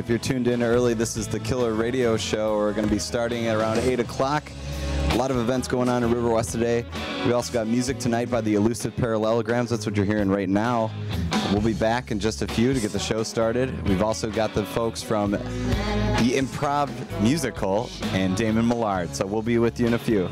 If you're tuned in early, this is the Killer Radio Show. We're going to be starting at around 8 o'clock. A lot of events going on in River West today. We also got music tonight by the Elusive Parallelograms. That's what you're hearing right now. We'll be back in just a few to get the show started. We've also got the folks from the Improv Musical and Damon Millard. So we'll be with you in a few.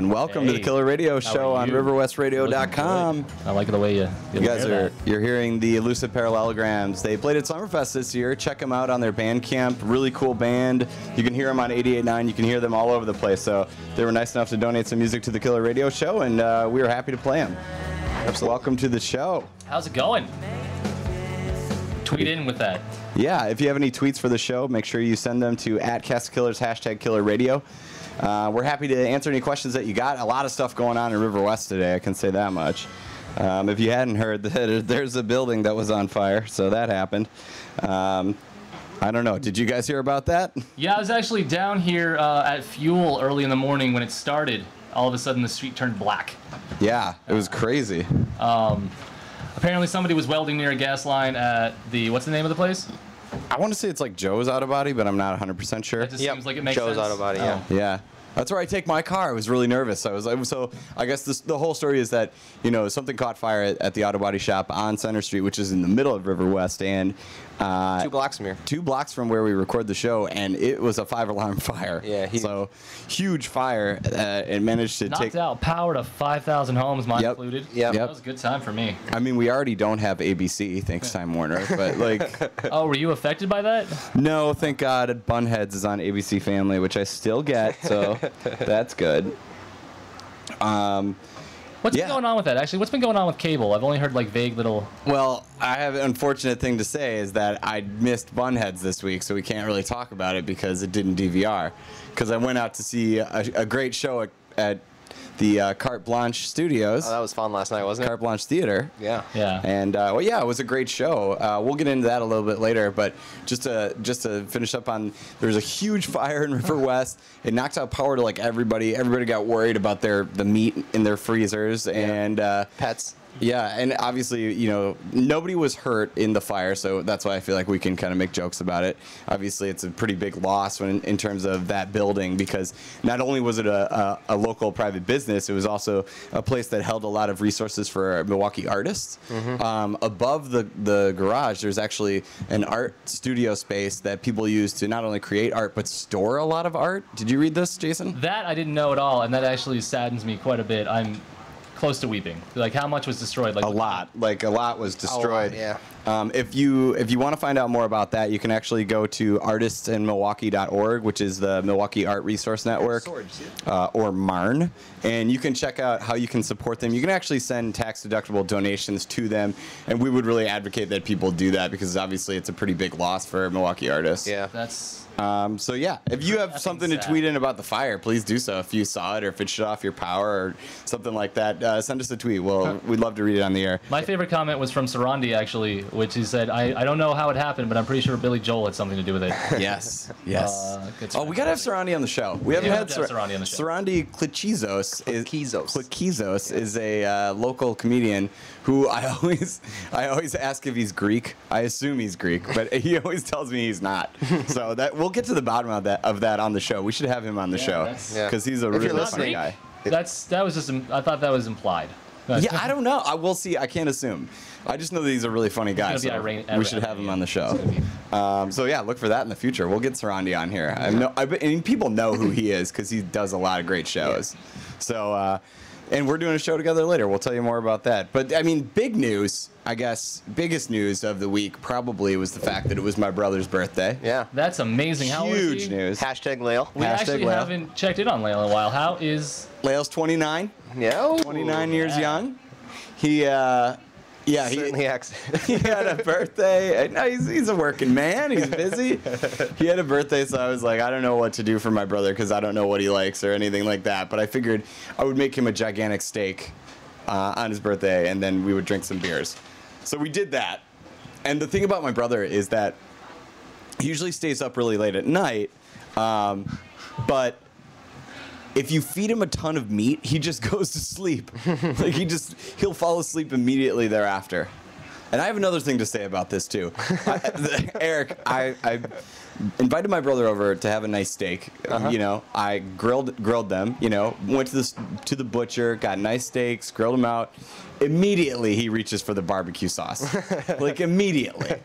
Welcome to the Killer Radio Show on RiverWestRadio.com. I like the way you guys you're hearing the Elusive Parallelograms. They played at Summerfest this year. Check them out on their Bandcamp. Really cool band. You can hear them on 88.9. You can hear them all over the place. So they were nice enough to donate some music to the Killer Radio Show, and we were happy to play them. Absolutely. Welcome to the show. How's it going? Tweet in with that. Yeah, if you have any tweets for the show, make sure you send them to @CastKillers, #KillerRadio. We're happy to answer any questions that you got. A lot of stuff going on in River West today, I can say that much. If you hadn't heard, there's a building that was on fire, so that happened. I don't know. Did you guys hear about that? Yeah, I was actually down here at Fuel early in the morning when it started. All of a sudden, the street turned black. Yeah, it was crazy. Apparently, somebody was welding near a gas line at the, what's the name of the place? I want to say it's like Joe's Auto Body, but I'm not 100% sure. It just seems like it makes sense. Joe's Auto Body, yeah. Yeah. That's where I take my car. I was really nervous. So I guess the whole story is that, something caught fire at the auto body shop on Center Street, which is in the middle of River West, and 2 blocks from here. 2 blocks from where we record the show, and it was a 5-alarm fire. Yeah, huge. So huge fire. It managed to knocked out power to 5,000 homes, mine included. Yep. That was a good time for me. I mean, we already don't have ABC, thanks Time Warner, but like. Oh, were you affected by that? No, thank God. Bunheads is on ABC Family, which I still get, so that's good. What's been going on with that? Actually, what's been going on with cable? I've only heard like vague little. Well, I have an unfortunate thing to say is that I missed Bunheads this week, so we can't really talk about it because it didn't DVR. Because I went out to see a great show at the Carte Blanche Studios. Oh, that was fun last night, wasn't it? Carte Blanche Theater. Yeah. Yeah. And well, yeah, it was a great show. We'll get into that a little bit later, but just to finish up on, there's a huge fire in River West. It knocked out power to like everybody. Everybody got worried about the meat in their freezers and Pets. yeah, and obviously, you know, nobody was hurt in the fire, so that's why I feel like we can kind of make jokes about it. Obviously, it's a pretty big loss in terms of that building, because not only was it a local private business, it was also a place that held a lot of resources for Milwaukee artists. Above the garage, there's actually an art studio space that people use to not only create art, but store a lot of art. Did you read this, Jason? That I didn't know at all, and that actually saddens me quite a bit. I'm close to weeping. Like, how much was destroyed? Like A lot was destroyed. Yeah. If you want to find out more about that, you can actually go to artistsinmilwaukee.org, which is the Milwaukee Art Resource Network, or MARN, and you can check out how you can support them. You can actually send tax-deductible donations to them, and we would really advocate that people do that, because obviously it's a pretty big loss for Milwaukee artists. Yeah. That's So yeah, if you have something to sad. tweet in about the fire, please do so. If you saw it or if it shut off your power or something like that, send us a tweet. We'd love to read it on the air. my favorite comment was from Sarandi, actually, which he said, I don't know how it happened, but I'm pretty sure Billy Joel had something to do with it. Yes, yes. Good Oh, we gotta have Sarandi on the show. We haven't Yeah, had we have to have Sarandi on the show. Sarandi Klichizos Klichizos. is a local comedian who I always ask if he's Greek. I assume he's Greek, but he always tells me he's not. So that we'll get to the bottom of that on the show. We should have him on the show that's- Yeah. because he's a If you're really funny listening- guy. That was just, I thought that was implied. Yeah, I don't know. I will see. I can't assume. I just know that he's a really funny guy. gonna be So irate- we should have him on the show. It's gonna So yeah, look for that in the future. We'll get Sarandi on here. And people know who he is because he does a lot of great shows. So, and we're doing a show together later. We'll tell you more about that. But I mean, big news. I guess biggest news of the week probably was the fact that it was my brother's birthday. Yeah. That's amazing. How old is Huge he? news. Hashtag Lale. We actually Lael. haven't checked in on Lael in a while. How is... Lael's 29. Yeah. 29 years yeah. young. He Certainly acts. he had a birthday. No, he's a working man. He's busy. He had a birthday, so I was like, I don't know what to do for my brother because I don't know what he likes or anything like that. But I figured I would make him a gigantic steak on his birthday, and then we would drink some beers. So we did that. And the thing about my brother is that he usually stays up really late at night, but if you feed him a ton of meat, he just goes to sleep. Like he'll fall asleep immediately thereafter. And I have another thing to say about this too. Eric, I invited my brother over to have a nice steak. You know, I grilled them. You know, went to the butcher, got nice steaks, grilled them out. Immediately he reaches for the barbecue sauce. Like immediately.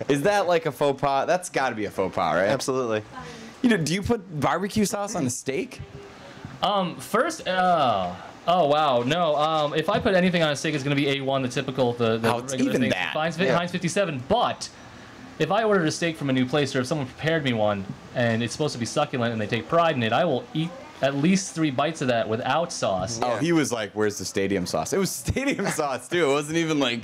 Is that like a faux pas? That's got to be a faux pas, right? Absolutely. You know, do you put barbecue sauce on a steak? First, oh wow, no. If I put anything on a steak, it's going to be A1, the typical, the Oh, it's regular even thing. that. Heinz, Yeah. Heinz 57. But if I ordered a steak from a new place, or if someone prepared me one, and it's supposed to be succulent, and they take pride in it, I will eat at least 3 bites of that without sauce. Oh, he was like, "Where's the stadium sauce?" It was stadium sauce too. It wasn't even like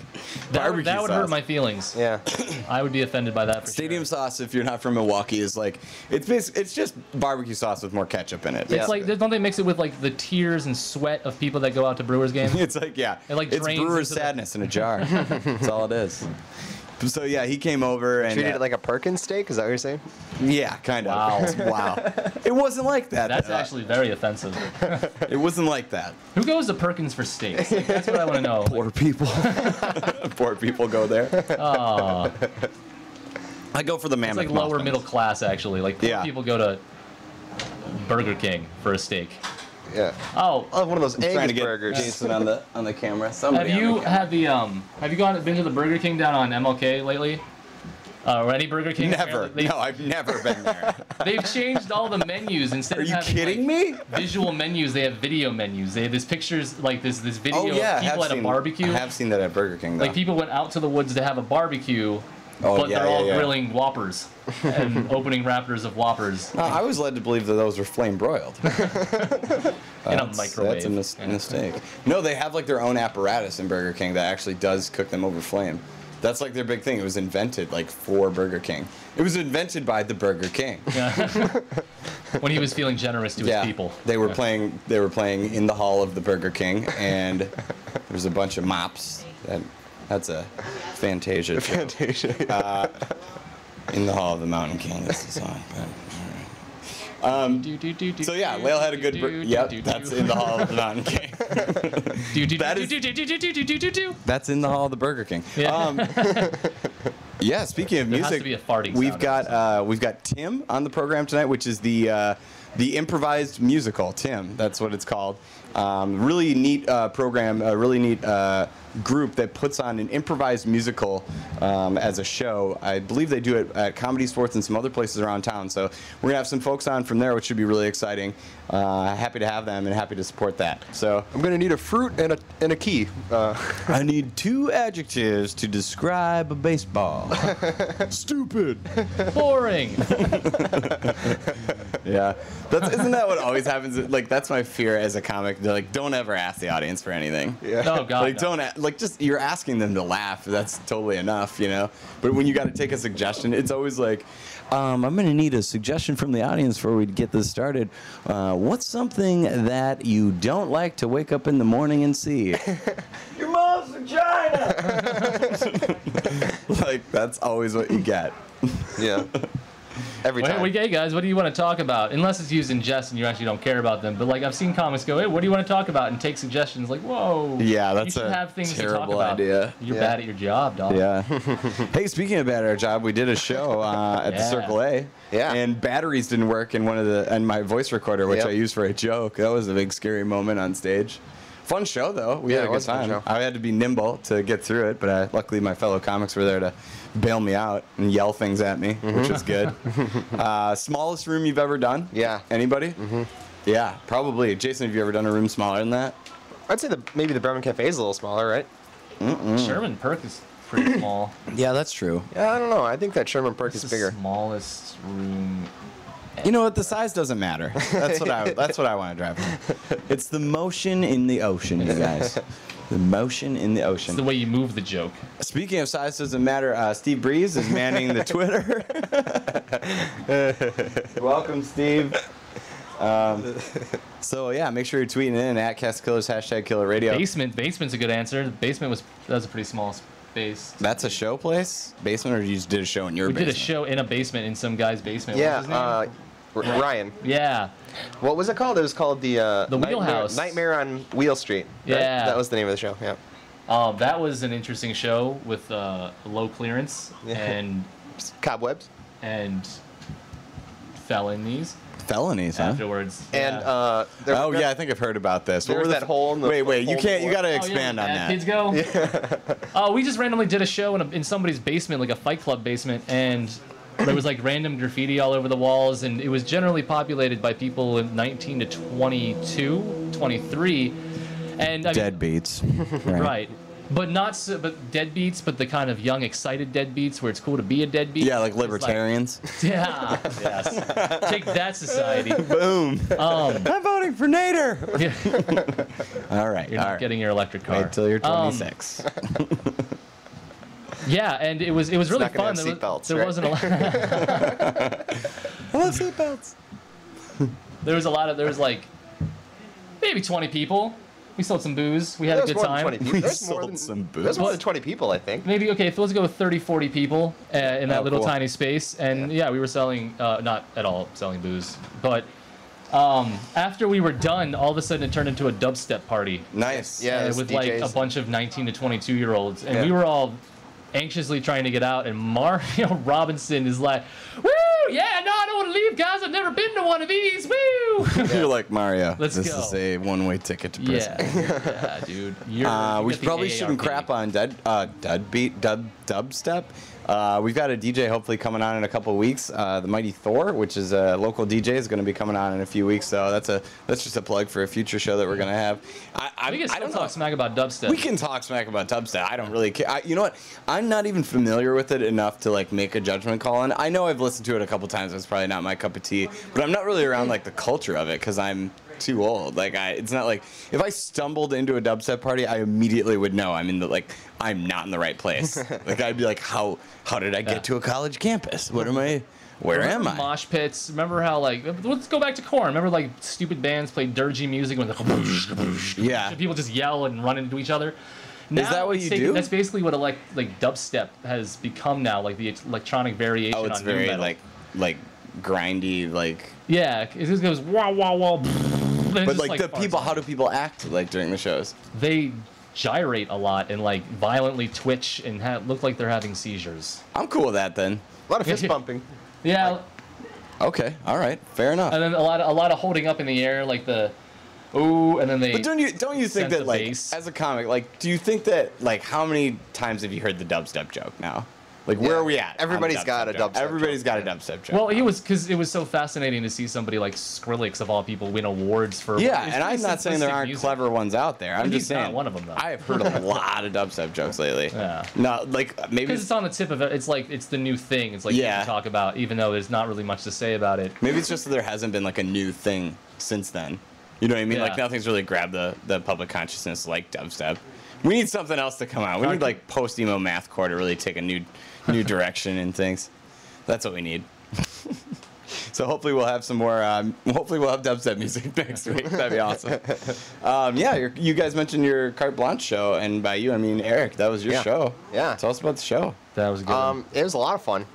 That barbecue would, that would sauce. hurt my feelings. Yeah. I would be offended by that. For Stadium sure. sauce, if you're not from Milwaukee, is like it's just barbecue sauce with more ketchup in it. It's like, don't they mix it with like the tears and sweat of people that go out to Brewers games? It's like It, like, it's drains brewer's into the- sadness in a jar. That's all it is. So yeah, he came over and Treated it like a Perkins steak? Is that what you're saying? yeah, kind of. Wow. It wasn't like that. That's actually very offensive. It wasn't like that. Who goes to Perkins for steaks? Like, that's what I want to know. Poor people. Poor people go there. Oh, I go for the it's mammoth. like lower muffins. middle class actually. Like poor Yeah. people go to Burger King for a steak. Yeah. Oh, Oh, one of those I'm trying to Angus get burgers. Jason on the camera. have Somebody on you the camera. had the have you been to the Burger King down on MLK lately? Or any Burger King? Never. Apparently, No, I've never been there. They've changed all the menus instead Are of you having kidding like, me? visual menus. They have video menus. They have this pictures like this video Oh yeah, of people at a barbecue. I have seen that at Burger King though. Like people went out to the woods to have a barbecue, Oh, but yeah, they're all yeah, yeah. grilling Whoppers and opening Raptors of Whoppers No, I was led to believe that those were flame broiled. in a microwave. That's a mistake. No, they have like their own apparatus in Burger King that actually does cook them over flame. That's like their big thing. It was invented like for Burger King. It was invented by the Burger King. Yeah. When he was feeling generous to his people. They were playing in the hall of the Burger King, and there's a bunch of mops. That's a Fantasia. Fantasia. In the hall of the Mountain King is the song. So yeah, Lael had a good. Yep, that's in the hall of the Mountain King. That's in the hall of the Burger King. Yeah, speaking of music, has to be a farting we've sound got Tim on the program tonight, which is the improvised musical. Tim, that's what it's called. Really neat program, a really neat group that puts on an improvised musical as a show. I believe they do it at Comedy Sports and some other places around town. So we're gonna have some folks on from there, which should be really exciting. Happy to have them and happy to support that. So I'm gonna need a fruit and a key. I need 2 adjectives to describe a baseball. Stupid. Boring. Yeah, isn't that what always happens? Like that's my fear as a comic. They're like, don't ever ask the audience for anything. Yeah. Oh God. Like no. don't just you're asking them to laugh. That's totally enough, you know. But when you got to take a suggestion, it's always like, I'm gonna need a suggestion from the audience before we get this started. What's something that you don't like to wake up in the morning and see? Your mom's vagina. Like that's always what you get. Yeah. Every time. Hey guys, what do you want to talk about? Unless it's used in jest and you actually don't care about them. But like I've seen comics go, hey, what do you want to talk about? And take suggestions. Like, whoa. Yeah, that's you should a have things to talk terrible about. idea. You're bad at your job, dog. Yeah. Hey, speaking of bad at our job, we did a show at the Circle A. Yeah. And batteries didn't work in my voice recorder, which I used for a joke. That was a big scary moment on stage. Fun show though. We had a good time. I had to be nimble to get through it, but luckily my fellow comics were there to bail me out and yell things at me, which was good. Smallest room you've ever done? Yeah. Anybody? Yeah, probably. Jason, have you ever done a room smaller than that? I'd say maybe the Bremen Cafe is a little smaller, right? Sherman Perk is pretty small. Yeah, that's true. Yeah, I don't know. I think that Sherman Perk is bigger. Smallest room. You know what? The size doesn't matter. That's what I want to drive home. It's the motion in the ocean, you guys. The motion in the ocean. It's the way you move the joke. Speaking of size doesn't matter, Steve Breeze is manning the Twitter. Welcome, Steve. So yeah, make sure you're tweeting in at @CastKillers #KillerRadio. Basement's a good answer. The basement was a pretty small space. That's a show place? Basement, or you just did a show in your basement? We did a show in a basement in some guy's basement. What was his name? Ryan. Yeah. What was it called? It was called the Wheelhouse. Nightmare on Wheel Street. Right? Yeah. That was the name of the show. Yeah. That was an interesting show with low clearance and Cobwebs. Felonies. Felonies, huh? Afterwards. And yeah. I think I've heard about this. There was that hole in the Wait, you can't. You got to expand on that. Kids go. Yeah. We just randomly did a show in somebody's basement, like a Fight Club basement, and there was like random graffiti all over the walls, and it was generally populated by people in 19 to 22, 23, and Deadbeats. Right. But but deadbeats, but the kind of young, excited deadbeats where it's cool to be a deadbeat. Yeah, like libertarians. Yeah. Yes. Take that, society. Boom. I'm voting for Nader. Yeah. All right. You're not getting your electric car. Wait till you're 26. Yeah, and it was really fun. There wasn't a lot. I love seatbelts. There was like maybe 20 people. We sold some booze. We had a good time. We sold some booze. There's more than 20 people, I think. Maybe, okay, let's go with 30, 40 people in that little cool. tiny space. And yeah, we were selling, not at all selling booze. But after we were done, all of a sudden it turned into a dubstep party. Nice. Yeah, With like a bunch of 19 to 22-year-olds. And Yeah. we were all anxiously trying to get out. And Mario Robinson is like, woo! Yeah, no, I don't want to leave, guys. I've never been to one of these. Woo! You're like, Mario, Let's this go. is a one-way ticket to prison. Yeah, dude. We probably shouldn't crap on dubstep. We've got a DJ hopefully coming on in a couple of weeks. The Mighty Thor, which is a local DJ, is going to be coming on in a few weeks. So that's just a plug for a future show that we're going to have. We can still talk smack about dubstep. We can talk smack about dubstep. I don't really care. You know what? I'm not even familiar with it enough to like make a judgment call on. I know I've listened to it a couple times. It's probably not my cup of tea, but I'm not really around like the culture of it because I'm too old. Like it's not like if I stumbled into a dubstep party, I immediately would know I'm not in the right place. Like I'd be like, how did I get to a college campus? What am I? Where am I? Mosh pits. Remember how let's go back to Korn. Remember like stupid bands played dirgy music when Yeah. people just yell and run into each other. Now, Is that what you do? That's basically what like dubstep has become now, like the electronic variation. Oh, it's on nu very metal. like grindy, like. Yeah, it just goes wow wow wow. But like the people, how do people act like during the shows? They gyrate a lot and like violently twitch and look like they're having seizures. I'm cool with that then. A lot of fist bumping. Yeah, Okay, all right, fair enough. and then a lot of holding up in the air, like the ooh, and then they. But don't you think sense that of like bass. as a comic, like do you think that like how many times have you heard the dubstep joke now? Like where Yeah. are we at? on Everybody's got a joke? dubstep Everybody's joke, got a yeah. dubstep joke. Well, because it was so fascinating to see somebody like Skrillex of all people win awards for. yeah, it's and I'm pretty not saying there simplistic aren't music. clever ones out there. I'm And just he's not saying one of them, though. I have heard a lot of dubstep jokes lately. Yeah. No, like maybe Because it's on the tip of it. It's like it's the new thing. It's like you Yeah. can talk about, even though there's not really much to say about it. maybe it's just that there hasn't been like a new thing since then. You know what I mean? Like Yeah. nothing's really grabbed the public consciousness like dubstep. We need something else to come out. We need like post emo mathcore to really take a new direction in things. That's what we need. So hopefully we'll have some more. Hopefully we'll have dubstep music next week. That'd be awesome. Yeah, you guys mentioned your Carte Blanche show, and by you I mean Eric. That was your Yeah. show. Yeah. Tell us about the show. That was good. It was a lot of fun.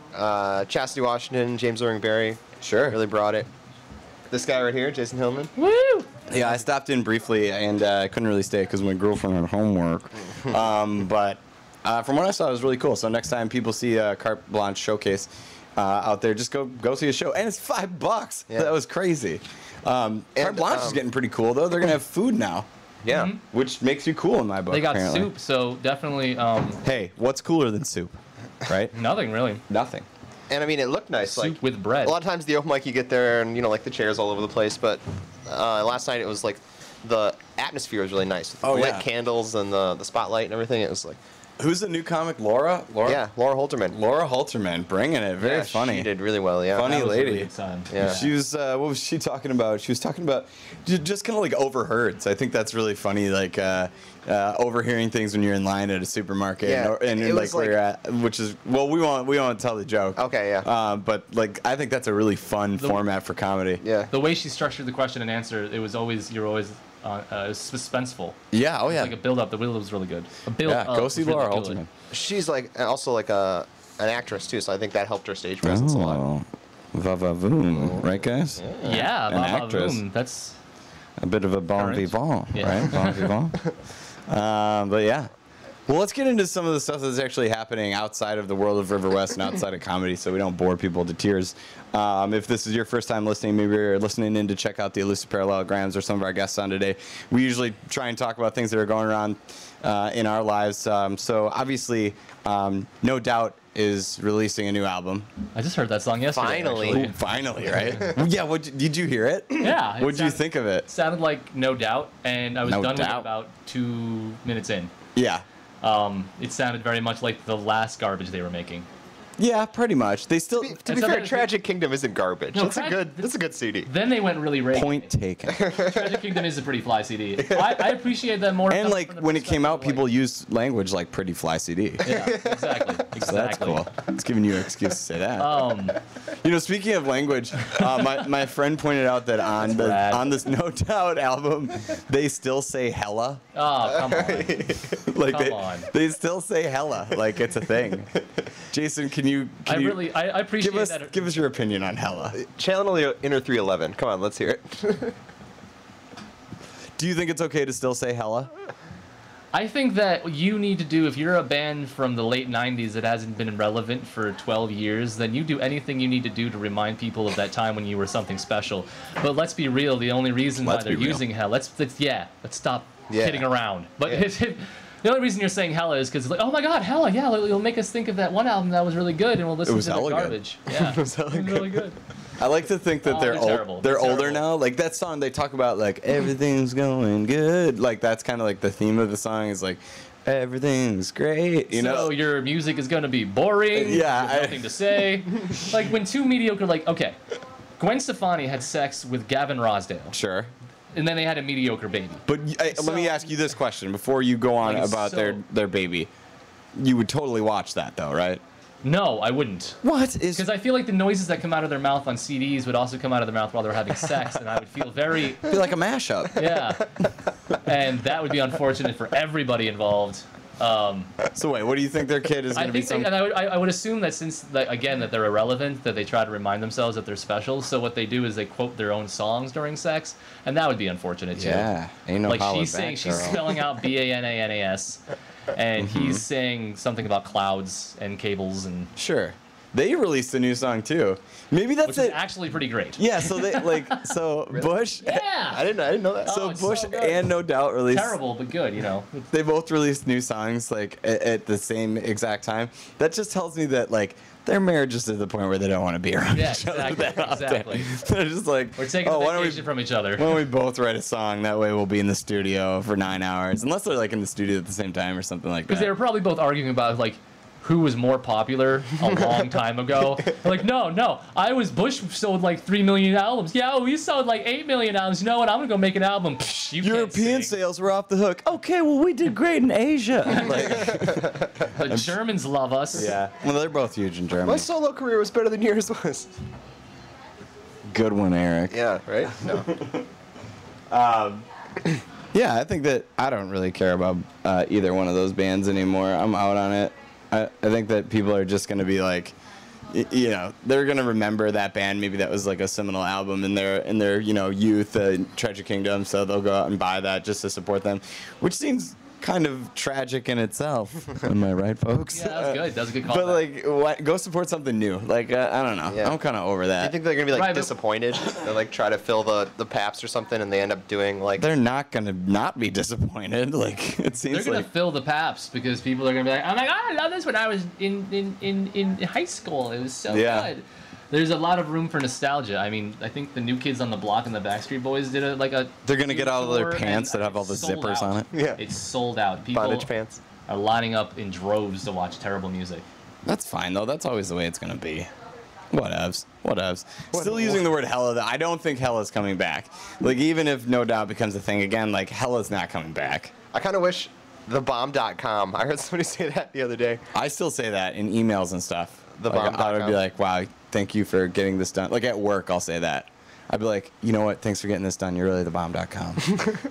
Chastity Washington, James Irving Barry Sure. really brought it. This guy right here, Jason Hillman. Woo! Yeah, I stopped in briefly, and I couldn't really stay because my girlfriend had homework. But from what I saw, it was really cool. So next time people see a Carte Blanche showcase out there, just go see a show, and it's $5. Yeah. That was crazy. Carte Blanche is getting pretty cool though. They're gonna have food now, Yeah. which makes you cool in my book. They got apparently. soup, so definitely Hey, what's cooler than soup? Right? nothing really. Nothing. And I mean, it looked nice. Soup Like with bread. a lot of times the open mic you get there and like the chairs all over the place, but last night it was like the atmosphere was really nice. Oh, Lit yeah. candles and the spotlight and everything. It was like Who's the new comic? Laura? yeah, Laura Holterman. Laura Halterman, bringing it. Very Yeah, funny. She did really well. Yeah. Funny That was a really lady. good time. Yeah. She was. What was she talking about? She was talking about just kind of like overheard. So I think that's really funny. Like overhearing things when you're in line at a supermarket, Yeah, and it like was where like- you're at, which is we won't tell the joke. Okay, yeah. But like I think that's a really fun format for comedy. Yeah. The way she structured the question and answer, it was always it was suspenseful. Yeah. Oh yeah. Like a build up. The build was really good. A build Yeah. up Go was see really Laura good. Halterman. She's like also like an actress too, so I think that helped her stage presence a lot. Oh, va-va-voom, right, guys? Yeah, An Baba actress. Boom. That's A bit of a bon Courage. vivant, Yeah. right? Bon vivant. But yeah. Well, let's get into some of the stuff that's actually happening outside of the world of River West and outside of comedy so we don't bore people to tears. If this is your first time listening, maybe you're listening in to check out the Elusive Parallelograms or some of our guests on today. We usually try and talk about things that are going around in our lives. So obviously, No Doubt is releasing a new album. I just heard that song yesterday. Finally. actually. Ooh, finally, right? Yeah, did you hear it? Yeah. it What did you sound- think of it? Sounded like No Doubt, and I was No done with it Doubt. about 2 minutes in. Yeah. It sounded very much like the last garbage they were making. Yeah, pretty much. They still To be It's fair, not- Tragic Kingdom isn't garbage. No, That's a good CD. Then they went really reggae. point taken. Tragic Kingdom is a pretty fly CD. I appreciate that more. And coming like from the when it came out, perspective people of, used language like "pretty fly CD." Yeah, exactly. Exactly. So that's cool. It's giving you an excuse to say that. Um, You know, speaking of language, my friend pointed out that rad. on this No Doubt album, they still say hella. oh, come on. Like Come on. they still say hella like it's a thing. Jason, can you I appreciate give us that. give us your opinion on hella? Channel the Inner 311. Come on, let's hear it. Do you think it's okay to still say hella? I think that you need to do, if you're a band from the late 90s that hasn't been relevant for 12 years, then you do anything you need to do to remind people of that time when you were something special. But let's be real, the only reason why Let's they're be real. using hell, let's stop Yeah. kidding around. But Yeah. the only reason you're saying hella is because, like, oh my god, hella, yeah, it'll make us think of that one album that was really good and we'll listen was to the hella good. garbage. Yeah, it was really good. I like to think that Oh, they're they're old. terrible. They're They're older terrible. now. Like that song, they talk about like everything's going good. Like that's kind of like the theme of the song is like everything's great. You know. So your music is going to be boring. Yeah, There's nothing to say. Like when two mediocre, like, okay, Gwen Stefani had sex with Gavin Rosdale. Sure. and then they had a mediocre baby. But let me ask you this question before you go on Like, about so- their baby. You would totally watch that though, right? No, I wouldn't. What is? Because I feel like the noises that come out of their mouth on CDs would also come out of their mouth while they're having sex, and I would feel very, Be like a mashup. yeah. And that would be unfortunate for everybody involved. So wait, what do you think their kid is going I to be? think, Some... and I would assume that since, again, that they're irrelevant, that they try to remind themselves that they're special. So what they do is they quote their own songs during sex, and that would be unfortunate too. Yeah, ain't no Like holler she's back, saying, she's girl. spelling out Bananas, and he's saying something about clouds and cables, and Sure. They released a new song too. Maybe that's which is it. actually pretty great. Yeah, so they Bush. Yeah. I didn't know that. Oh, So it's Bush so good. and No Doubt released. Terrible, but good, you know. They both released new songs like at the same exact time. That just tells me that like their marriage is to the point where they don't want to be around Yeah, each other exactly, that often. exactly. They're just like, We're taking oh, a why don't we vacation from each other. Why don't we both write a song? That way we'll be in the studio for 9 hours. Unless they're like in the studio at the same time or something like that. Because they were probably both arguing about like who was more popular a long time ago. Like, no, Bush sold like 3 million albums. Yeah, we sold like 8 million albums. You know what? I'm gonna go make an album. Psh, you can't European sing. sales were off the hook. Okay, well we did great in Asia. Like, The Germans love us. yeah. Well, they're both huge in My Germany. solo career was better than yours was. Good one, Eric. Yeah, right? No. Yeah, I think that I don't really care about either one of those bands anymore. I'm out on it. I think that people are just going to be like, you know, they're going to remember that band. Maybe that was like a seminal album in their you know, youth, Tragic Kingdom, so they'll go out and buy that just to support them, which seems kind of tragic in itself. Am I right, folks? Yeah, that was good. That was a good call. But like, go support something new. Like, I don't know. Yeah. I'm kind of over that. You think they're gonna be like Right, but- disappointed? They like try to fill the Paps or something, and they end up doing like. They're not gonna not be disappointed. Like, it They're seems gonna like. fill the Paps because people are gonna be like, oh my god, I love this when I was in high school. It was so Yeah. good. There's a lot of room for nostalgia. I mean, I think the New Kids on the Block and the Backstreet Boys did a They're gonna get all of their tour, pants and that have all the it's sold zippers out. on it. Yeah. It's sold out. People Bondage pants. are lining up in droves to watch terrible music. That's fine though. That's always the way it's gonna be. Whatevs. Still using the word hella. I don't think hella's coming back. Like, even if No Doubt becomes a thing again, like, hella's not coming back. I kind of wish thebomb.com. I heard somebody say that the other day. I still say that in emails and stuff. Like, I would Thebomb.com. be like, wow, thank you for getting this done. Like, at work, I'll say that. I'd be like, you know what? Thanks for getting this done. You're really thebomb.com.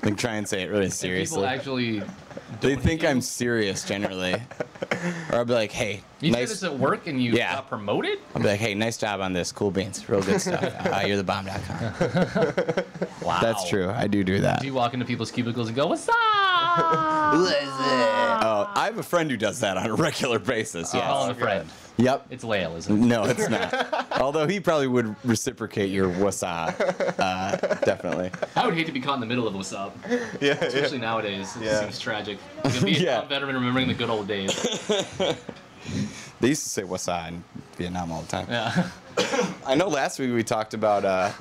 Like, try and say it really And seriously. people actually. They don't think you- I'm serious generally. Or I'll be like, hey, You did nice. this at work and you Yeah. got promoted? I'll be like, hey, nice job on this. Cool beans. Real good stuff. You're thebomb.com. Wow. That's true. I do that. Do you walk into people's cubicles and go, "What's up?" Oh, I have a friend who does that on a regular basis. Call Yeah. him a friend. Yep. It's Lael, isn't it? No, it's not. Although he probably would reciprocate your wasa. Definitely. I would hate to be caught in the middle of what's up, Yeah. especially nowadays. It Yeah. seems tragic. Like a Vietnam Yeah. veteran remembering the good old days. They used to say wasa in Vietnam all the time. Yeah. I know last week we talked about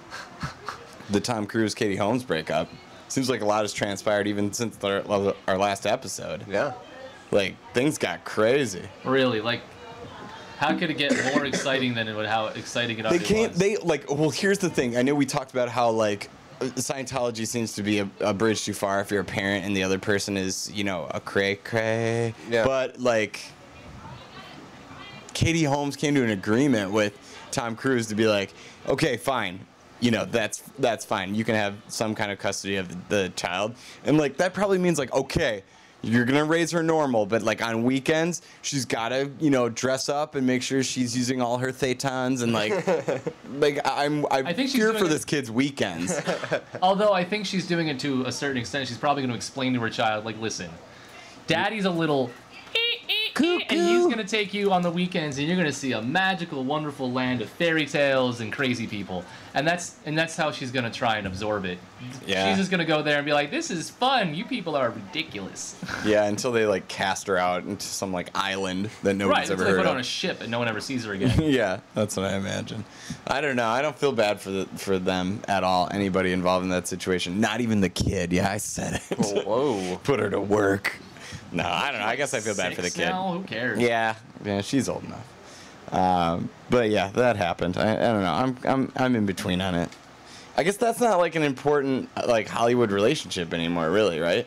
the Tom Cruise Katie Holmes breakup. Seems like a lot has transpired even since our last episode. Yeah. Like, things got crazy. Really, like, how could it get more exciting than how exciting it They already can't. was? They like. Well, here's the thing. I know we talked about how like Scientology seems to be a bridge too far if you're a parent and the other person is, you know, a cray cray. Yeah. But like, Katie Holmes came to an agreement with Tom Cruise to be like, okay, fine. You know, that's fine. You can have some kind of custody of the child, and like that probably means like, okay, you're gonna raise her normal, but like on weekends, she's gotta, you know, dress up and make sure she's using all her thetons and like, I think she's fear doing for it- this kid's weekends. Although I think she's doing it to a certain extent. She's probably going to explain to her child, like, listen, Daddy's a little and he's going to take you on the weekends and you're going to see a magical, wonderful land of fairy tales and crazy people. And that's how she's going to try and absorb it. Yeah. She's just going to go there and be like, this is fun. You people are ridiculous. Yeah, until they like cast her out into some like island that Right, nobody's until ever they heard put her on a of. ship and no one ever sees her again. Yeah, that's what I imagine. I don't know. I don't feel bad for them at all. Anybody involved in that situation. Not even the kid. Yeah, I said it. Whoa. Put her to work. No, I don't know. I guess I feel bad for the 6 kid. now? Who cares? Yeah, she's old enough. But yeah, that happened. I don't know. I'm in between on it. I guess that's not like an important like Hollywood relationship anymore, really, right?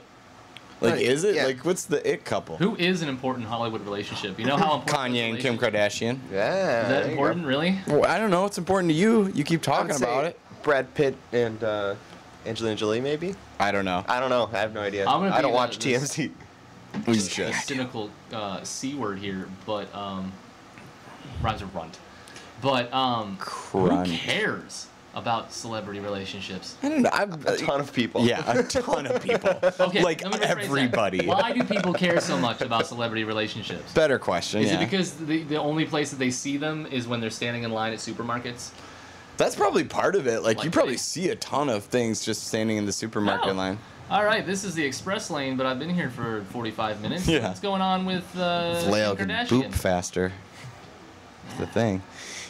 Like, Right, is it? yeah. Like, what's the it couple? Who is an important Hollywood relationship? You know how important Kanye and this Kim relationship- Kardashian. Yeah. Is that important, really? Well, I don't know. It's important to you. You keep I would talking say about it. Brad Pitt and Angelina Jolie, maybe. I don't know. I don't know. I have no idea. I'm gonna I be don't the- watch this- TMZ. We Just should. a cynical C word here, but rhymes with runt. But who Crunch. cares about celebrity relationships? I don't know. A ton of people. Yeah, a ton of people. Okay, Like let me rephrase that. everybody. Why do people care so much about celebrity relationships? Better question. Is Yeah. it because the only place that they see them is when they're standing in line at supermarkets? That's probably part of it. Like Like you probably they- see a ton of things just standing in the supermarket Oh. line. All right, this is the express lane, but I've been here for 45 minutes. Yeah. What's going on with Flail Kim can Kardashian? boop faster. That's the thing.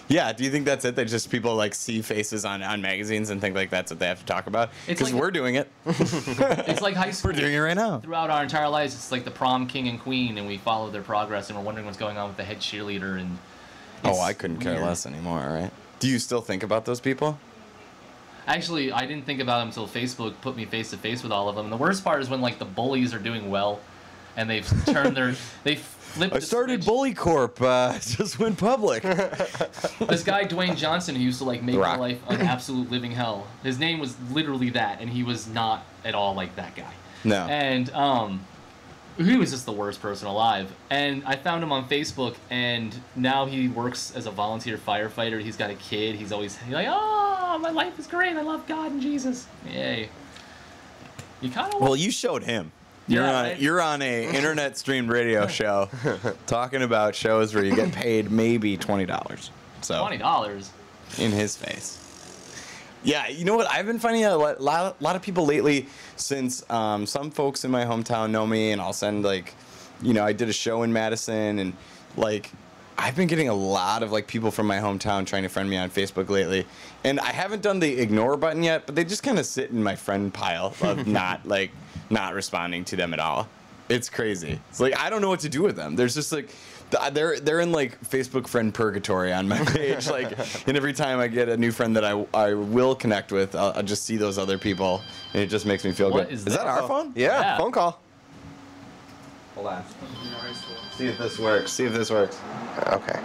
Yeah, do you think that's it? That just people like see faces on magazines and think like that's what they have to talk about? It's Because like- we're doing it. It's like high school. We're doing it right now. Throughout our entire lives, it's like the prom king and queen, and we follow their progress, and we're wondering what's going on with the head cheerleader. And Oh, it's I couldn't care weird. less anymore, right? Do you still think about those people? Actually, I didn't think about them until Facebook put me face to face with all of them. And the worst part is when like the bullies are doing well, and they've turned they flipped. I the started switch. Bully Corp. Just went public. This guy Dwayne Johnson, who used to like make my Rock. life an absolute living hell. His name was literally that, and he was not at all like that guy. No. And he was just the worst person alive. And I found him on Facebook, and now he works as a volunteer firefighter. He's got a kid. He's like, oh, my life is great. I love God and Jesus. Yay. You kind of Well, you showed him. You're Yeah, on right? you're on a internet streamed radio show talking about shows where you get paid maybe $20. So $20. in his face. Yeah, you know what? I've been finding a lot of people lately since some folks in my hometown know me, and I'll send like, you know, I did a show in Madison, and like I've been getting a lot of like people from my hometown trying to friend me on Facebook lately, and I haven't done the ignore button yet, but they just kind of sit in my friend pile of not responding to them at all. It's crazy. It's like I don't know what to do with them. There's just like they're in like Facebook friend purgatory on my page. Like, and every time I get a new friend that I will connect with, I'll just see those other people, and it just makes me feel What good. is Is that that? our phone? Yeah, Yeah. phone call. Hold on. See if this works. See if this works. Okay.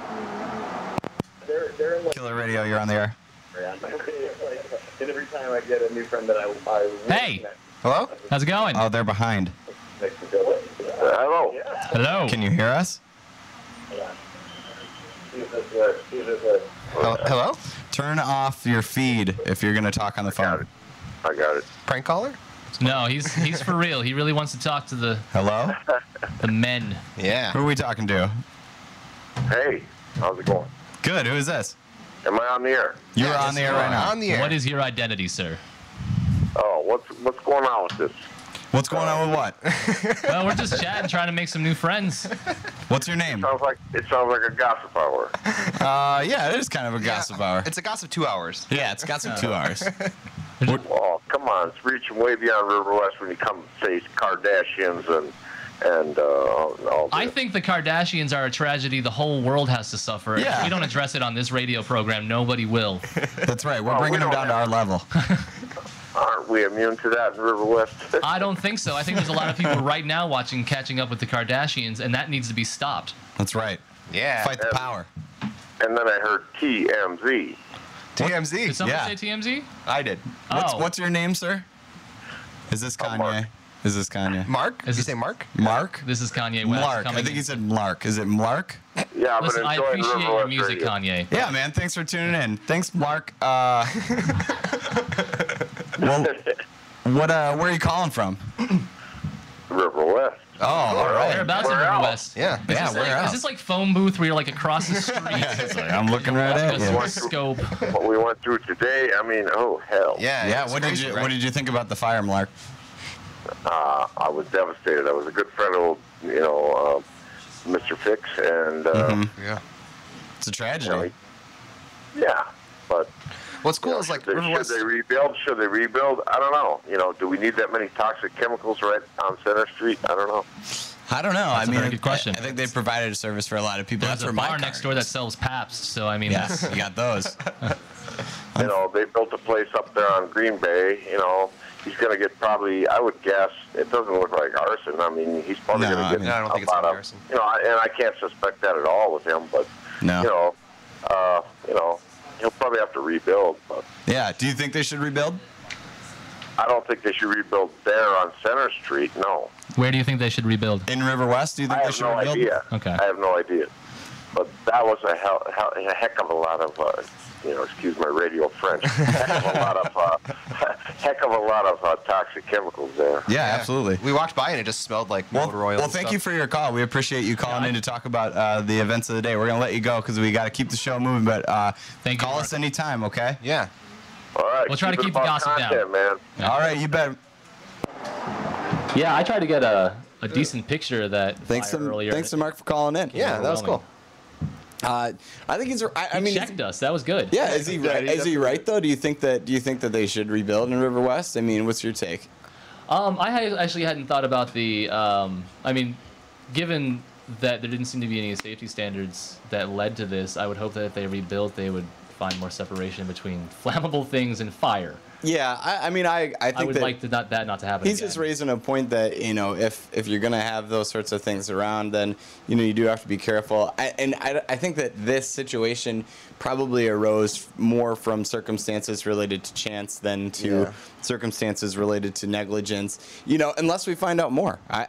Killer Radio, you're on the air. And every time I get a new friend that I Hey, Hello? how's it going? Oh, they're behind. hello. Hello. Can you hear us? Hello? Turn off your feed if you're gonna talk on the phone. I got it. Prank caller? No, he's for real. He really wants to talk to the Hello? men. Yeah. Who are we talking to? Hey, how's it going? Good. Who is this? Am I on the air? You're Yeah, on the air right now. On the air. What is your identity, sir? Oh, what's going on with this? What's going on with what? Well, we're just chatting, trying to make some new friends. What's your name? Sounds like a gossip hour. Yeah, it is kind of a gossip hour. It's a gossip 2 hours. Yeah, it's gossip 2 hours. Oh, come on, it's reaching way beyond River West when you come say Kardashians and all I this. think the Kardashians are a tragedy the whole world has to suffer. Yeah. If we don't address it on this radio program, nobody will. That's right. We're Oh, bringing we them don't down to our level. Aren't we immune to that in River West? I don't think so. I think there's a lot of people right now watching Catching Up with the Kardashians, and that needs to be stopped. That's right. Yeah. Fight the power. And then I heard TMZ. TMZ. Did someone Yeah, say TMZ? I did. Oh. What's your name, sir? Is this Kanye? Mark. Is this Kanye? Mark? Did Is you it- say Mark? Mark? This is Kanye West. Mark. I coming think in. he said Mark. Is it Mark? Yeah, but Listen, I enjoying appreciate River your West music, radio. Kanye. Yeah, man. Thanks for tuning in. Thanks, Mark. Well, where are you calling from? River West. Oh, all right. Whereabouts in Where River else? West? Yeah, Is yeah. this Where like, else? is this like phone booth where you're like across the street? It's like, I'm looking right at Just you. with a scope. What we went through today, I mean, oh hell. Yeah. Yeah. it's What crazy, right? did you think about the fire, Mark? I was devastated. I was a good friend of, Mr. Fix, and Yeah. It's a you tragedy. know, yeah, but What's cool is like should River West. they rebuild? Should they rebuild? I don't know. Do we need that many toxic chemicals right on Center Street? I don't know. I don't know. That's I a mean, very good question. I think they've provided a service for a lot of people. There's That's a where my bar car next door that is. sells Pabst, so I mean, Yes, you got those. You know, they built a place up there on Green Bay. You know, he's going to get probably, I would guess, it doesn't look like arson. I mean, he's probably going to get I don't think it's a gonna lot be of, arson. you know, and I can't suspect that at all with him, but, No. you know, he'll probably have to rebuild. But Yeah. Do you think they should rebuild? I don't think they should rebuild there on Center Street, no. Where do you think they should rebuild? In River West, do you think I they have should no rebuild? idea. Okay. I have no idea. But that was a heck of a lot of, excuse my radio French, heck of a lot of toxic chemicals there. Yeah, absolutely. We walked by and it just smelled like motor oil. Well, and thank stuff. you for your call. We appreciate you calling in to talk about the events of the day. We're going to let you go because we got to keep the show moving, but Thank you, call Mark. us anytime, okay? Yeah. All right. We'll try to it keep the about gossip down. content, man. All right, you bet. Yeah, I tried to get a decent picture of that Thanks fire earlier. to Mark for calling in. Yeah, that was cool. I think he's. I He mean, checked us. That was good. yeah. Is he right? he Is he right though? Do you think that they should rebuild in River West? I mean, what's your take? Actually hadn't thought about the. I mean, given that there didn't seem to be any safety standards that led to this, I would hope that if they rebuilt, they would find more separation between flammable things and fire. Yeah, I mean, I think I would that like to not to happen. he's again. just raising a point that, you know, if you're gonna have those sorts of things around, then, you know, you do have to be careful. I think that this situation probably arose more from circumstances related to chance than to circumstances related to negligence. You know, unless we find out more. I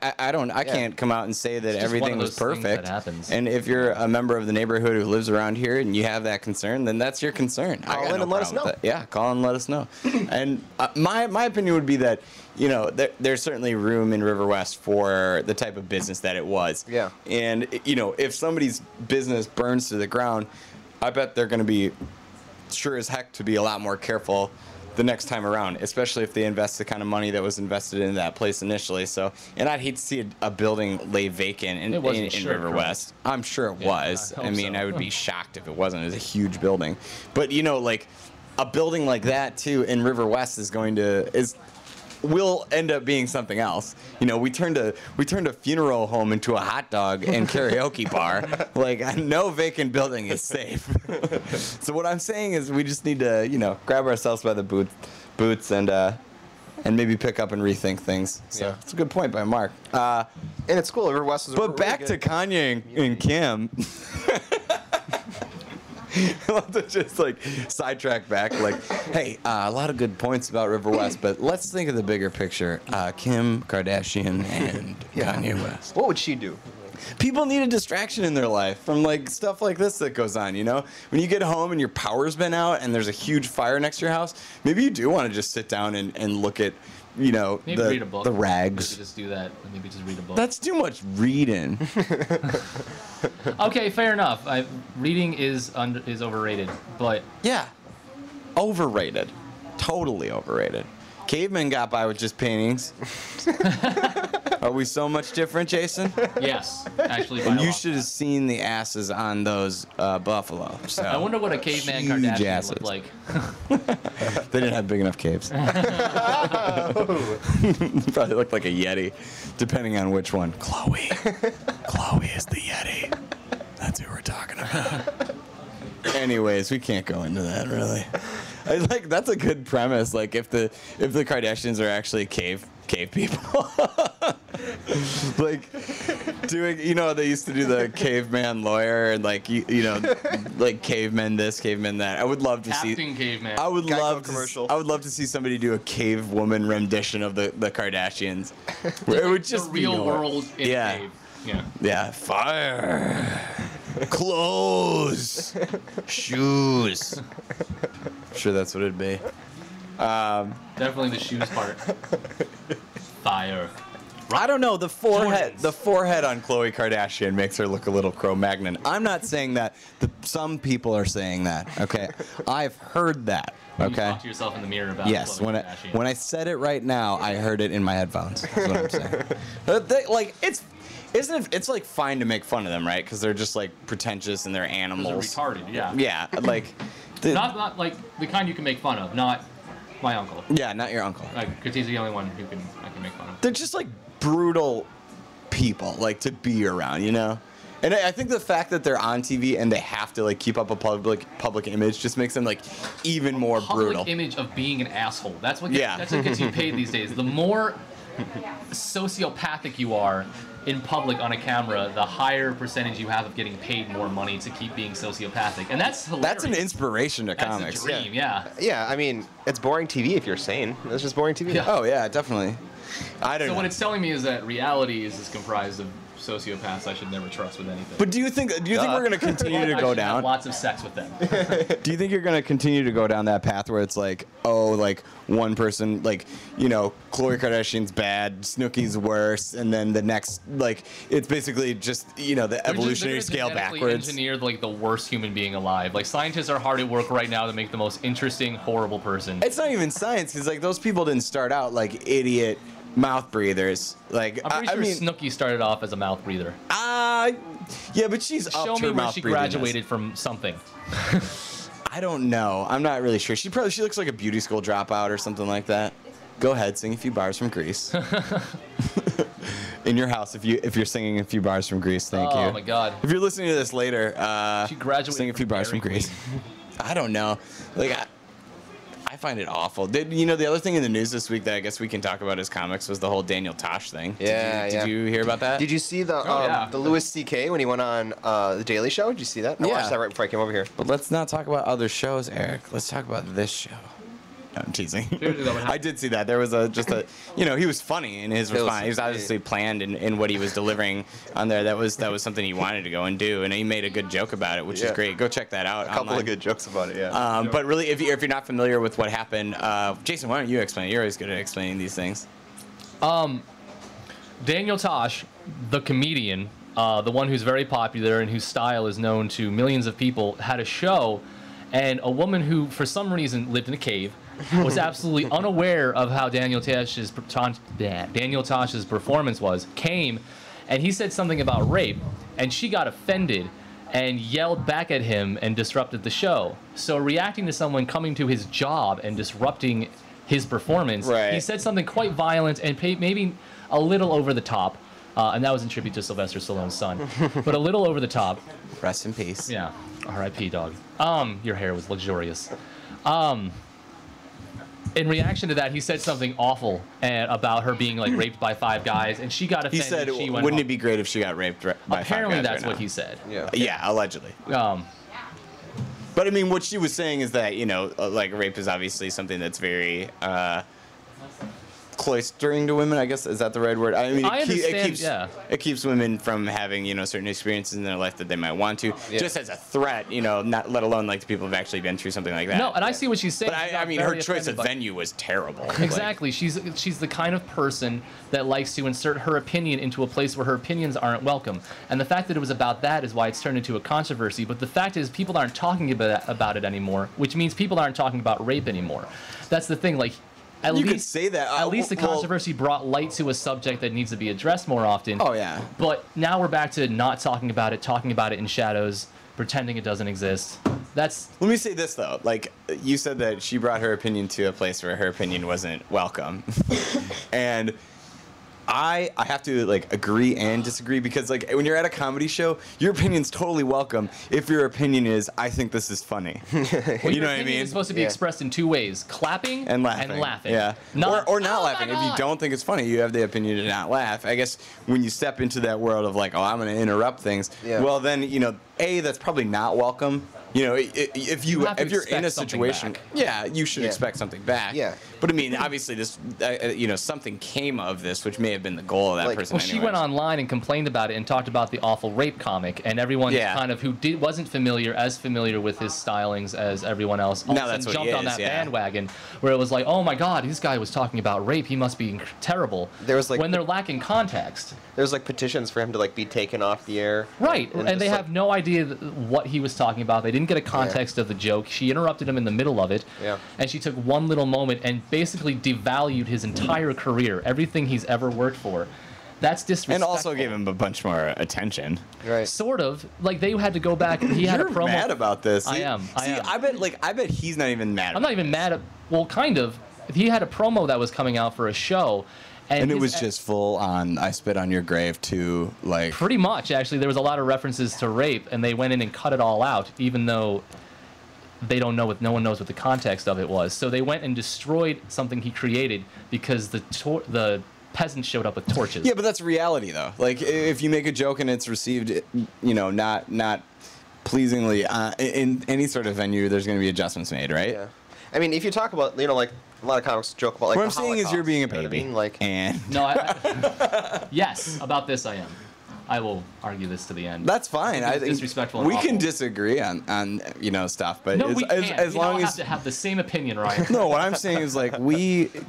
can't come out and say that It's just everything one of was those things perfect. that happens. And if you're a member of the neighborhood who lives around here and you have that concern, then that's your concern. I Call got in no and let us problem with know. that. Yeah, call and let us know. And my opinion would be that, you know, there's certainly room in River West for the type of business that it was. Yeah. And, you know, if somebody's business burns to the ground, I bet they're going to be sure as heck to be a lot more careful the next time around, especially if they invest the kind of money that was invested in that place initially. So, and I'd hate to see a building lay vacant in It wasn't in sure, River correct? West. I'm sure it Yeah, was. I I hope mean, so. I would be shocked if it wasn't. It was a huge building. But, you know, like a building like that too in River West will end up being something else. You know, we turned a funeral home into a hot dog and karaoke bar. Like, no vacant building is safe. So what I'm saying is we just need to, you know, grab ourselves by the boots and maybe pick up and rethink things. So Yeah. it's a good point by Mark. And it's cool. River West is a But really back good- to Kanye and Kim. I love to just like sidetrack back. Like, hey, a lot of good points about River West, but let's think of the bigger picture. Kim Kardashian and Kanye West. What would she do? People need a distraction in their life from like stuff like this that goes on. You know, when you get home and your power's been out and there's a huge fire next to your house, maybe you do want to just sit down and look at, you know, Maybe read a book. the rags. Maybe just do that. Maybe just read a book. That's too much reading. Okay, fair enough. Reading is overrated, but Yeah. Overrated. Totally overrated. Cavemen got by with just paintings. Are we so much different, Jason? yes, actually. by And a you lot. should have seen the asses on those buffalo. So. I wonder what a caveman Huge Kardashian asses. looked like. They didn't have big enough caves. Probably looked like a Yeti, depending on which one. Chloe. Chloe is the Yeti. That's who we're talking about. Anyways, we can't go into that really. That's a good premise. Like if the Kardashians are actually cave people. Like doing, you know, they used to do the caveman lawyer and like you know, like cavemen this, cavemen that. I would love to see. Acting caveman. I would Geico love commercial. I would love to see somebody do a cave woman rendition of the Kardashians. Where it would just the be real horrible. world in Yeah. a cave. Yeah. Yeah, fire, clothes, shoes. Sure, that's what it'd be. Definitely the shoes part. Fire. I don't know. The forehead, Jordans. the forehead on Khloe Kardashian makes her look a little Cro-Magnon. I'm not saying that. Some people are saying that. Okay, I've heard that. You Okay. talk to yourself in the mirror about Yes, Khloe Kardashian. when I said it right now, I heard it in my headphones. That's what I'm saying. Like it's like fine to make fun of them, right? Because they're just like pretentious and they're Those animals. are retarded. Yeah. Yeah, like. Not like the kind you can make fun of. Not my uncle. Yeah, not your uncle. Like, because he's the only one who I can make fun of. They're just like brutal people, like to be around, you know. And I think the fact that they're on TV and they have to like keep up a public image just makes them like even more Public brutal. image of being an asshole. That's what Yeah. that's what gets you paid these days. The more sociopathic you are in public on a camera, the higher percentage you have of getting paid more money to keep being sociopathic. And that's hilarious. That's an inspiration to That's comics. a dream, yeah. Yeah, I mean, it's boring TV if you're sane. It's just boring TV. Yeah. Oh yeah, definitely. I don't So know. what it's telling me is that reality is comprised of sociopaths I should never trust with anything. But do you think we're going to continue to I go should have down? lots of sex with them. Do you think you're going to continue to go down that path where it's like, oh, like one person, like, you know, Khloe Kardashian's bad, Snooki's worse, and then the next, like, it's basically just, you know, the evolutionary scale backwards? Engineered like the worst human being alive. Like scientists are hard at work right now to make the most interesting, horrible person. It's not even science, because like those people didn't start out like idiot mouth breathers. Like, I'm pretty I sure mean, Snooki started off as a mouth breather. yeah, but she's Show upped me her where mouth she breathing-ness. graduated from something. I don't know. I'm not really sure. She looks like a beauty school dropout or something like that. Go ahead, sing a few bars from Grease. In your house, if you're singing a few bars from Grease, thank you. Oh my God. If you're listening to this later, She graduated sing a few from bars from Dairy Grease. I don't know. Like I find it awful. You know, the other thing in the news this week that I guess we can talk about as comics was the whole Daniel Tosh thing. Did you hear about that? Did you see the yeah. the Louis C.K. when he went on the Daily Show? Did you see that? I Yeah. watched that right before I came over here. But let's not talk about other shows, Eric. Let's talk about this show. No, I'm teasing. I did see that. There was you know, he was funny in his response. He was obviously planned in what he was delivering on there. That was something he wanted to go and do, and he made a good joke about it, which is great. Go check that out. A couple of good jokes about it, yeah. But really, if you're not familiar with what happened, Jason, why don't you explain? You're always good at explaining these things. Daniel Tosh, the comedian, the one who's very popular and whose style is known to millions of people, had a show, and a woman who, for some reason, lived in a cave, was absolutely unaware of how Daniel Tosh's performance was, came, and he said something about rape, and she got offended and yelled back at him and disrupted the show. So reacting to someone coming to his job and disrupting his performance, he said something quite violent and maybe a little over the top, and that was in tribute to Sylvester Stallone's son, but a little over the top. Rest in peace. Yeah, R.I.P. dog. Your hair was luxurious. In reaction to that, he said something awful about her being like raped by 5 guys, and she got offended. He said, she went "Wouldn't home. it be great if she got raped by 5 Apparently, guys that's right what now?" he said. Yeah, allegedly. But I mean, what she was saying is that, you know, like rape is obviously something that's very cloistering to women, I guess. Is that the right word? I mean, I understand, it keeps women from having, you know, certain experiences in their life that they might want to, just as a threat, you know, not let alone like the people who've actually been through something like that. No, and I see what she's saying. But She I got mean, her very choice offended of by- venue was terrible. Exactly. She's the kind of person that likes to insert her opinion into a place where her opinions aren't welcome. And the fact that it was about that is why it's turned into a controversy. But the fact is, people aren't talking about it anymore, which means people aren't talking about rape anymore. That's the thing. Like, at You least could say that. At least the well- controversy brought light to a subject that needs to be addressed more often. Oh, yeah. But now we're back to not talking about it in shadows, pretending it doesn't exist. That's Let me say this though, like you said that she brought her opinion to a place where her opinion wasn't welcome, and I have to like agree and disagree, because like when you're at a comedy show, your opinion's totally welcome if your opinion is, I think this is funny. well, You your know what I opinion mean? is supposed to be expressed in 2 ways: clapping And laughing. Yeah. Not, or not "Oh my laughing. If you God." don't think it's funny, you have the opinion to not laugh. I guess when you step into that world of like, oh, I'm going to interrupt things, well then, you know, that's probably not welcome. You know, if you're in expect a something situation, back. you should expect something back. Yeah. But I mean, obviously, this, you know, something came of this, which may have been the goal of that person. Well, she went online and complained about it and talked about the awful rape comic, and everyone kind of who wasn't as familiar with his stylings as everyone else, all of a sudden jumped on that bandwagon, where it was like, oh my God, this guy was talking about rape. He must be terrible. There was like when they're lacking context. There's like petitions for him to like be taken off the air. Right, and they have no idea what he was talking about. They didn't get a context of the joke. She interrupted him in the middle of it, and she took one little moment and basically devalued his entire career, everything he's ever worked for. That's disrespectful. And also gave him a bunch more attention. Right. Sort of. Like, they had to go back. He had a promo. You're mad about this. I am. I bet he's not even mad. I'm not even mad at. Well, kind of. He had a promo that was coming out for a show, And it his- was just full on, I spit on your grave too, like. Pretty much, actually. There was a lot of references to rape, and they went in and cut it all out, even though they don't know what, no one knows what the context of it was. So they went and destroyed something he created because the peasants showed up with torches. Yeah, but that's reality though. Like if you make a joke and it's received, you know, not pleasingly in any sort of venue, there's going to be adjustments made, right? Yeah. I mean, if you talk about, you know, like a lot of comics joke about like What the I'm saying is you're Holocaust, being a you know what I baby. mean? Like, And No, yes, about this I am. I will argue this to the end. that's fine. I think I it's think disrespectful and we can awful. disagree on you know stuff, but No, we can't. as We long all as have to have the same opinion, Ryan. no, what I'm saying is like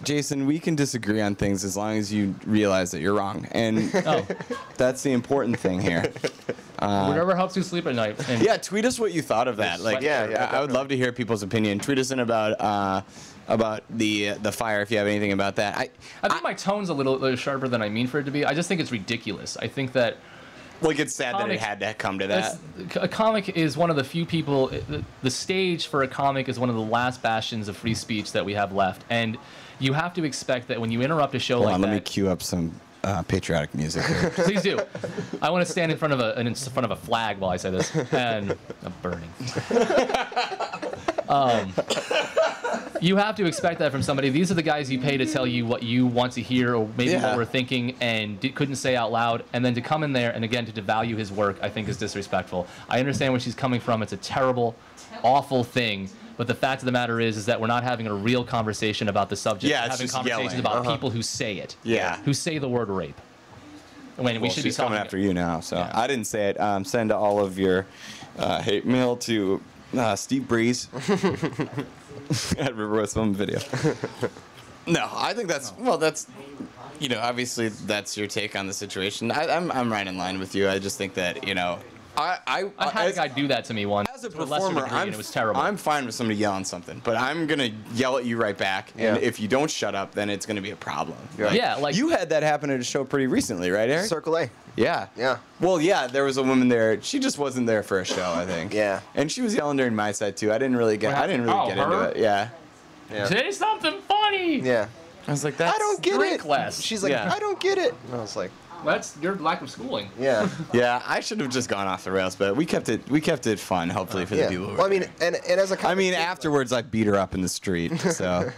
Jason, we can disagree on things as long as you realize that you're wrong, and Oh, that's the important thing here. whatever helps you sleep at night. And Yeah, tweet us what you thought of that. Like, Yeah, I would love to hear people's opinion. Tweet us in about the fire if you have anything about that. I think my tone's a little sharper than I mean for it to be. I just think it's ridiculous. I think that Like, it's sad that it Comics- had to come to that. a comic is one of the few people. The stage for a comic is one of the last bastions of free speech that we have left, and you have to expect that when you interrupt a show Hold like on, that. let me cue up some patriotic music here. Please do. I want to stand in front of a flag while I say this, and I'm burning. You have to expect that from somebody. These are the guys you pay to tell you what you want to hear, or maybe Yeah. what we're thinking, and couldn't say out loud. And then to come in there and again to devalue his work, I think is disrespectful. I understand where she's coming from. It's a terrible, awful thing. But the fact of the matter is that we're not having a real conversation about the subject. Yeah, we're it's having just conversations yelling. about people who say it. Yeah. Who say the word rape. When we Well, should be she's talking coming after you now, so Yeah. I didn't say it. Send all of your hate mail to Steve Breeze at Riverwest Film Video. No, I think that's you know, obviously that's your take on the situation. I'm right in line with you. I just think that, you know, I had a guy do that to me once. as a to lesser performer, degree, and it was terrible. I'm fine with somebody yelling something, but I'm gonna yell at you right back. Yeah. And if you don't shut up, then it's gonna be a problem. Yeah, like- you had that happen at a show pretty recently, right, Eric? Circle A. Yeah. Yeah. Well, yeah, there was a woman there. She just wasn't there for a show, I think. Yeah. And she was yelling during my set too. I didn't really get Oh, into her? it. Yeah. Yeah. Say something funny. Yeah. I was like, that's I don't get drink it. less. She's like, Yeah. I don't get it. And I was like, That's your lack of schooling. yeah. Yeah, I should have just gone off the rails, but we kept it fun, hopefully for Yeah. the people who were Well, I mean, there. and as a comic, I mean, too, afterwards I beat her up in the street, so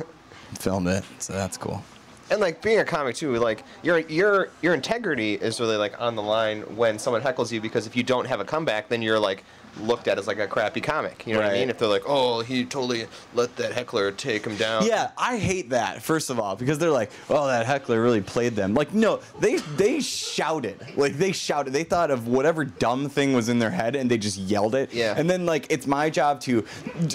filmed it. So that's cool. and like being a comic too, like your integrity is really like on the line when someone heckles you, because if you don't have a comeback, then you're like looked at as like a crappy comic. You know what I Right. mean? If they're like, oh, he totally let that heckler take him down. Yeah, I hate that, first of all, because they're like, oh, that heckler really played them. Like, no, they shouted. Like, they shouted. They thought of whatever dumb thing was in their head, and they just yelled it. Yeah. And then, like, it's my job to,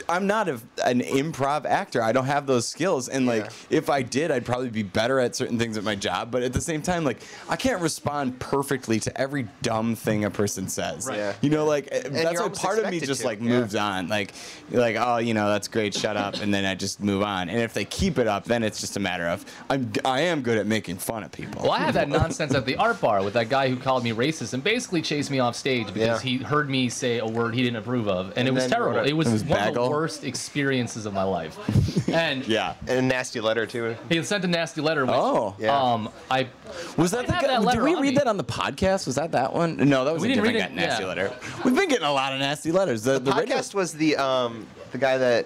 I'm not an improv actor. I don't have those skills. And, like, Yeah. if I did, I'd probably be better at certain things at my job. But at the same time, like, I can't respond perfectly to every dumb thing a person says. Right. Yeah. You know, like, that's you're why almost part of me expected just, to. like, Yeah. moves on. Like, you're like, oh, you know, that's great, shut up, and then I just move on. And if they keep it up, then it's just a matter of I am good at making fun of people. Well, I had that nonsense at the art bar with that guy who called me racist and basically chased me off stage because Yeah. he heard me say a word he didn't approve of, and it was then terrible. what- It was It was one of the bagel? worst experiences of my life. And Yeah. And a nasty letter too. he had sent a nasty letter. Which, Oh. Yeah. I Was that I the have guy? that letter Did we on read me. that on the podcast? Was that one? No, that was We a didn't different read it, nasty yeah. letter. We've been getting a lot of nasty letters. The radio. Podcast was the guy that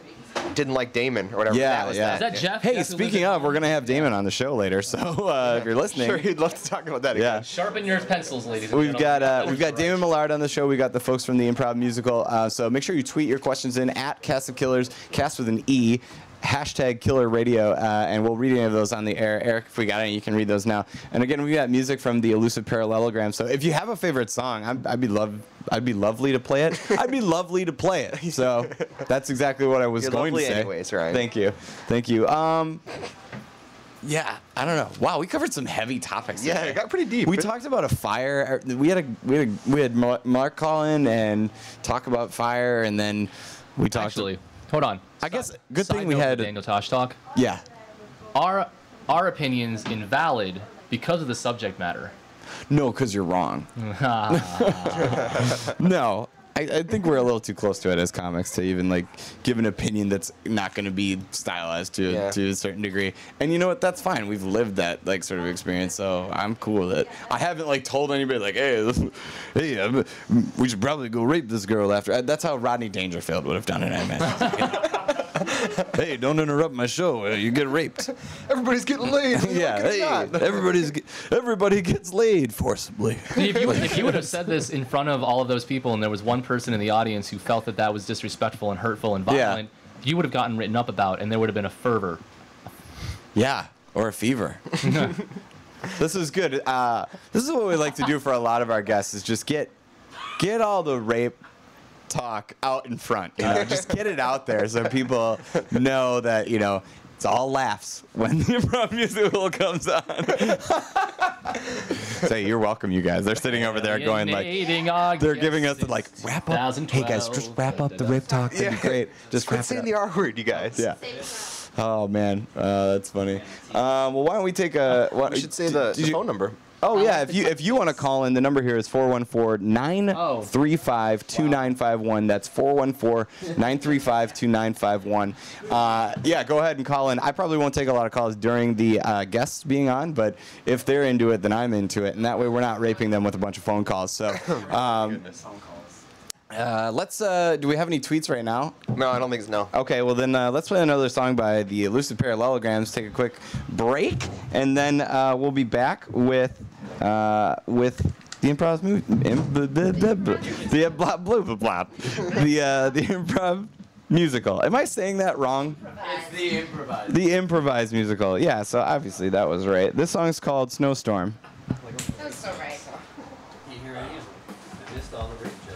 didn't like Damon or whatever. Yeah, that was yeah. Is that Jeff? Hey, Jeff who speaking lives of, we're gonna have Damon on the show later, so if you're listening, Sure, he'd love to talk about that again. yeah. in- Sharpen your pencils, ladies. and We've got gentlemen. Damon Millard on the show. We got the folks from the Improv Musical. So make sure you tweet your questions in at Cast of Killers, cast with an E. Hashtag Killer Radio, and we'll read any of those on the air. Eric, if we got any, you can read those now. And again, we got music from the Elusive Parallelogram. So if you have a favorite song, I'd be lovely to play it. I'd be lovely to play it. So that's exactly what I was You're going lovely to say. anyways, Ryan. Thank you. Yeah, I don't know. Wow, we covered some heavy topics. Yeah, today. it got pretty deep. We talked about a fire. We had Mark call in and talk about fire, and then we talked. Actually, hold on. I guess good Side thing we note had. to Daniel Tosh talk. Yeah. Our opinions invalid because of the subject matter. No, because you're wrong. No. I think we're a little too close to it as comics to even like give an opinion that's not going to be stylized to a certain degree. And you know what? That's fine. We've lived that like sort of experience, so I'm cool with it. I haven't like told anybody like, hey, we should probably go rape this girl after. That's how Rodney Dangerfield would have done it, I imagine. Hey, don't interrupt my show. You get raped. Everybody's getting laid. Yeah, hey, everybody gets laid forcibly. If you would have said this in front of all of those people and there was one person in the audience who felt that that was disrespectful and hurtful and violent, you would have gotten written up about, and there would have been a fervor. Yeah, or a fever. This is good. This is what we like to do for a lot of our guests is just get all the rape talk out in front. You know, just get it out there so people know that, you know, it's all laughs when the improv musical comes on. Say, you're welcome, you guys. They're sitting over there going like, they're giving us the like, wrap up. Hey guys, just wrap up the rape talk. That'd be great. Just Quit saying the R word, you guys. Yeah. Oh man, that's funny. Well, why don't we take a? We should say the phone number. Oh yeah, if you want to call in, the number here is 414-935-2951. That's 414-935-2951. Yeah, go ahead and call in. I probably won't take a lot of calls during the guests being on, but if they're into it, then I'm into it, and that way we're not raping them with a bunch of phone calls. So. Let's. Do we have any tweets right now? No, I don't think so. No. Okay, well then let's play another song by the Elusive Parallelograms. Take a quick break, and then we'll be back with the improv the improv musical. Am I saying that wrong? It's the improvised. The improvised musical. Yeah. So obviously that was right. This song's called Snowstorm. That was so right. You hear it easily. I missed all the rape jokes.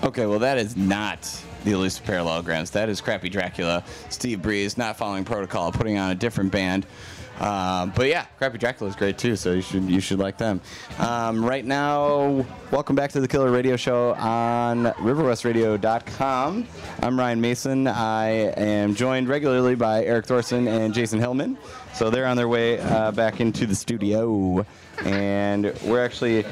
Okay, well, that is not the Elusive Parallelograms. That is Crappy Dracula. Steve Breeze, not following protocol, putting on a different band. But yeah, Crappy Dracula is great too, so you should like them. Right now, welcome back to the Killer Radio Show on riverwestradio.com. I'm Ryan Mason. I am joined regularly by Eric Thorson and Jason Hillman. So they're on their way back into the studio. And we're actually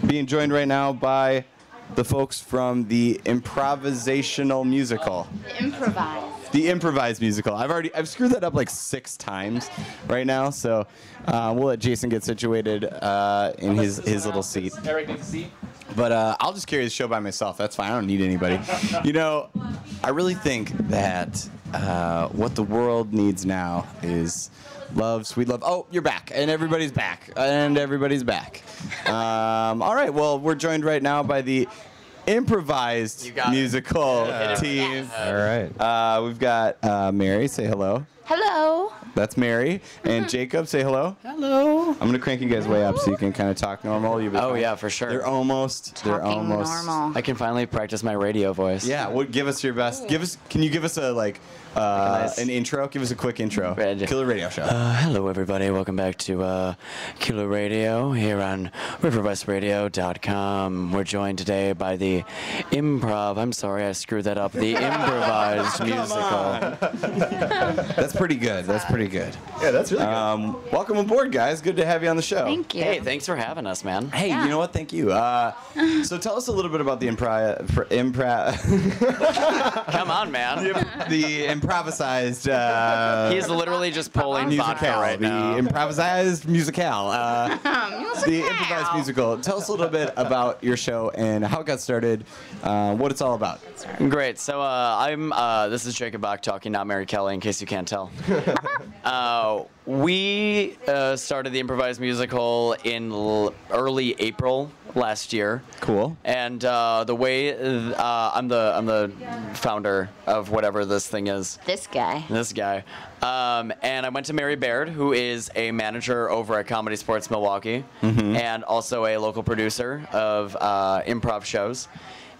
being joined right now by the folks from the improvisational musical. The improvised musical. I've screwed that up like 6 times right now, so we'll let Jason get situated in his little seat. Eric needs a seat. But I'll just carry the show by myself. That's fine. I don't need anybody. You know, I really think that what the world needs now is love, sweet love. Oh, you're back, and everybody's back, all right, well, we're joined right now by the improvised musical team. All right. We've got Mary. Say hello. Hello. That's Mary. And Jacob, say hello. Hello. I'm going to crank you guys way up so you can kind of talk normal. Oh, yeah, for sure. They're almost. Normal. I can finally practice my radio voice. Yeah, give us your best. Can you give us an intro? Give us a quick intro. Killer Radio Show. Hello, everybody. Welcome back to Killer Radio here on riverwestradio.com. We're joined today by the improv. I'm sorry, I screwed that up. The improvised musical. That's pretty good. Yeah, that's really good. Welcome aboard, guys. Good to have you on the show. Thank you. Hey, thanks for having us, man. Hey, Yeah. you know what? Thank you. So tell us a little bit about the improv. Come on, man. The improvised. He's literally just pulling vodka musicale, right now. The improvised musicale. The improvised musical. Tell us a little bit about your show and how it got started, what it's all about. Great. So this is Jacob Bach talking, not Mary Kelly, in case you can't tell. We started the improvised musical in early April last year. Cool. And the way I'm the founder of whatever this thing is. This guy. And I went to Mary Baird, who is a manager over at Comedy Sports Milwaukee, and also a local producer of improv shows.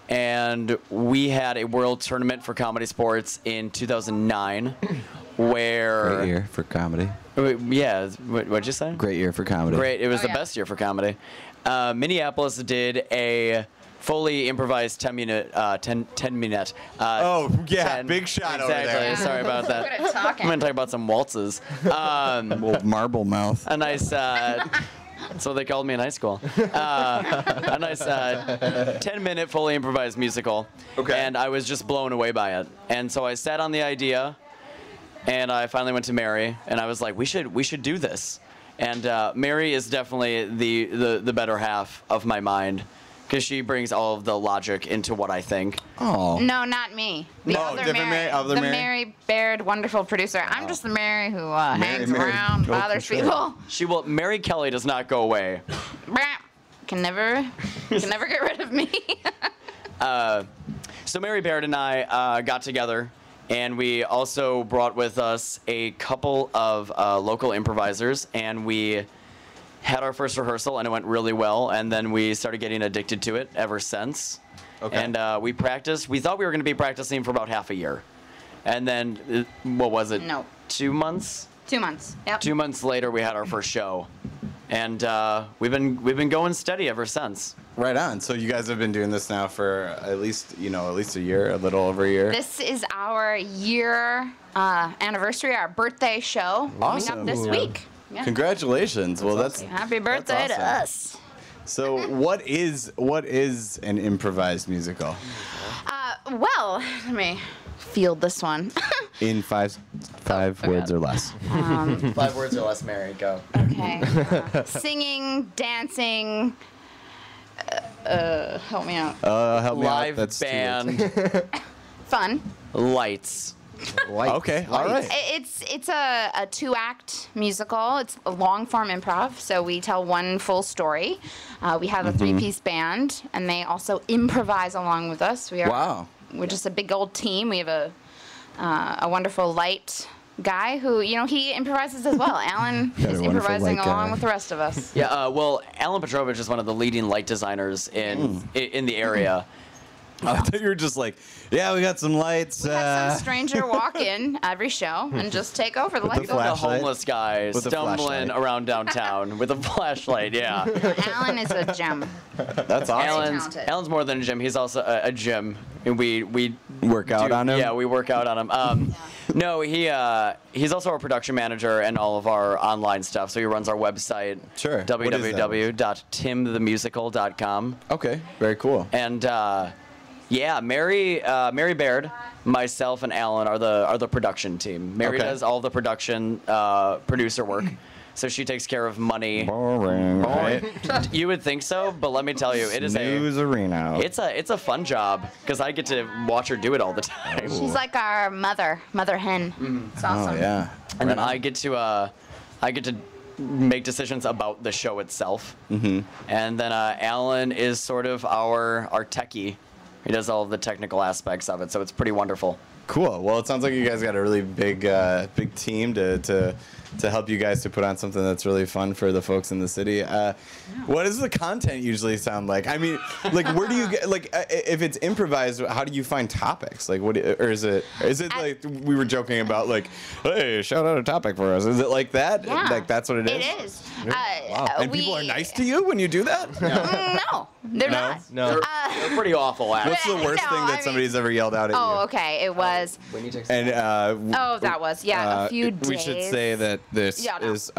And we had a world tournament for Comedy Sports in 2009, where... Great year for comedy. Yeah, what'd you say? Great year for comedy. Great, it was the best year for comedy. Minneapolis did a fully improvised 10-minute. Big shot over there. Sorry about that. Good at talking. I'm gonna talk about some waltzes. Little marble mouth. A nice. That's what they called me in high school. A nice 10-minute fully improvised musical. Okay. And I was just blown away by it. And so I sat on the idea, and I finally went to Mary, and I was like, we should do this. And Mary is definitely the better half of my mind, because she brings all of the logic into what I think. Oh. No, not me. The other different Mary. Other the Mary? Mary Baird, wonderful producer. I'm just the Mary who hangs Mary, around, total bothers control. people. Mary Kelly does not go away. Can never get rid of me. So Mary Baird and I got together, And we also brought with us a couple of local improvisers, and we had our first rehearsal, and it went really well. And then we started getting addicted to it ever since. Okay. And we practiced. We thought we were going to be practicing for about half a year. And then, what was it? No. 2 months? 2 months. Yep. 2 months later, we had our first show. And we've been going steady ever since. Right on. So you guys have been doing this now for at least a year, a little over a year. This is our year anniversary, our birthday show coming Awesome. up this week. Yeah. Congratulations. Well, that's Happy birthday to awesome. us. So what is an improvised musical? Well, let me field this one. In five words or less. 5 words or less, Mary. Go. Okay. Singing, dancing. Help me out. Help me out. Live That's 2 words. band, Fun. lights. Okay. All right. It's a 2-act musical. It's a long-form improv, so we tell one full story. We have a 3-piece band, and they also improvise along with us. Wow. We're just a big old team. We have a wonderful light guy who, he improvises as well. Alan Got a is wonderful improvising light along guy. with the rest of us. Yeah, well, Alan Petrovich is one of the leading light designers in the area. I thought you were just like, yeah, we got some lights. We have some stranger walk in every show and just take over the light. the The flashlight? homeless guy With a stumbling flashlight. around downtown with a flashlight, yeah. Alan is a gem. That's awesome. talented. Alan's more than a gym. He's also a gym. And we Work out on him? Yeah, we work out on him. No, he's also our production manager and all of our online stuff. So he runs our website. Sure. What is that? www.timthemusical.com. Okay. Very cool. And yeah, Mary Baird, myself, and Alan are the production team. Mary Okay. does all the production producer work, so she takes care of money. Boring. Right? You would think so, but let me tell you, it is News arena. it's a fun job because I get to watch her do it all the time. She's like our mother hen. It's awesome. Oh yeah. And then I get to make decisions about the show itself. Mm-hmm. And then Alan is sort of our techie. He does all of the technical aspects of it, so it's pretty wonderful. Cool. Well, it sounds like you guys got a really big team to help you guys to put on something that's really fun for the folks in the city. What does the content usually sound like? I mean, like, where do you get, like, if it's improvised, how do you find topics? Like, or is it like we were joking about, like, hey, shout out a topic for us? Is it like that? Yeah. Like, that's what it is? It is. Wow. And people are nice to you when you do that? No, they're not. No. They're pretty awful at it. What's the worst No, thing I that mean- somebody's ever yelled out at you? Oh, okay. It was. And That was a few days. we should say that this Yeah, no. is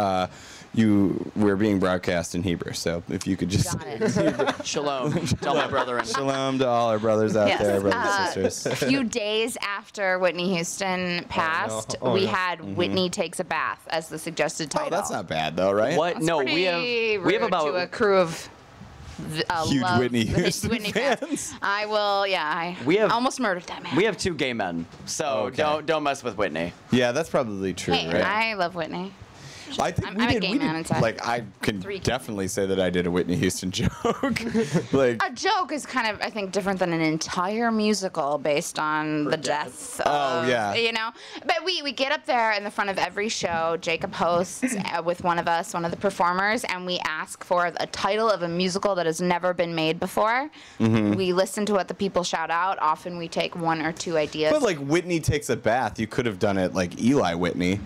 we're being broadcast in Hebrew, so if you could just Got it. Shalom. Tell my brother and shalom to all our brothers out Yes. there, brothers and A sisters. few days after Whitney Houston passed, Oh, we no. had Whitney Takes a Bath as the suggested Oh, title. that's not bad though, right? What? That's No, pretty we have rude about to a crew of Huge love- Whitney Houston Whitney fans. I will. Yeah, I We have- almost murdered that man. we have 2 gay men, so Okay. don't mess with Whitney. Yeah, that's probably true, Hey, right? I love Whitney. I think I'm a gay man inside. Like, I can 3 definitely say that I did a Whitney Houston joke. Like, A joke is kind of, I think, different than an entire musical based on the death of, yeah. But we get up there in the front of every show. Jacob hosts with one of us, one of the performers, and we ask for a title of a musical that has never been made before. Mm-hmm. We listen to what the people shout out. Often we take 1 or 2 ideas. but like Whitney Takes a Bath, you could have done it like Eli Whitney.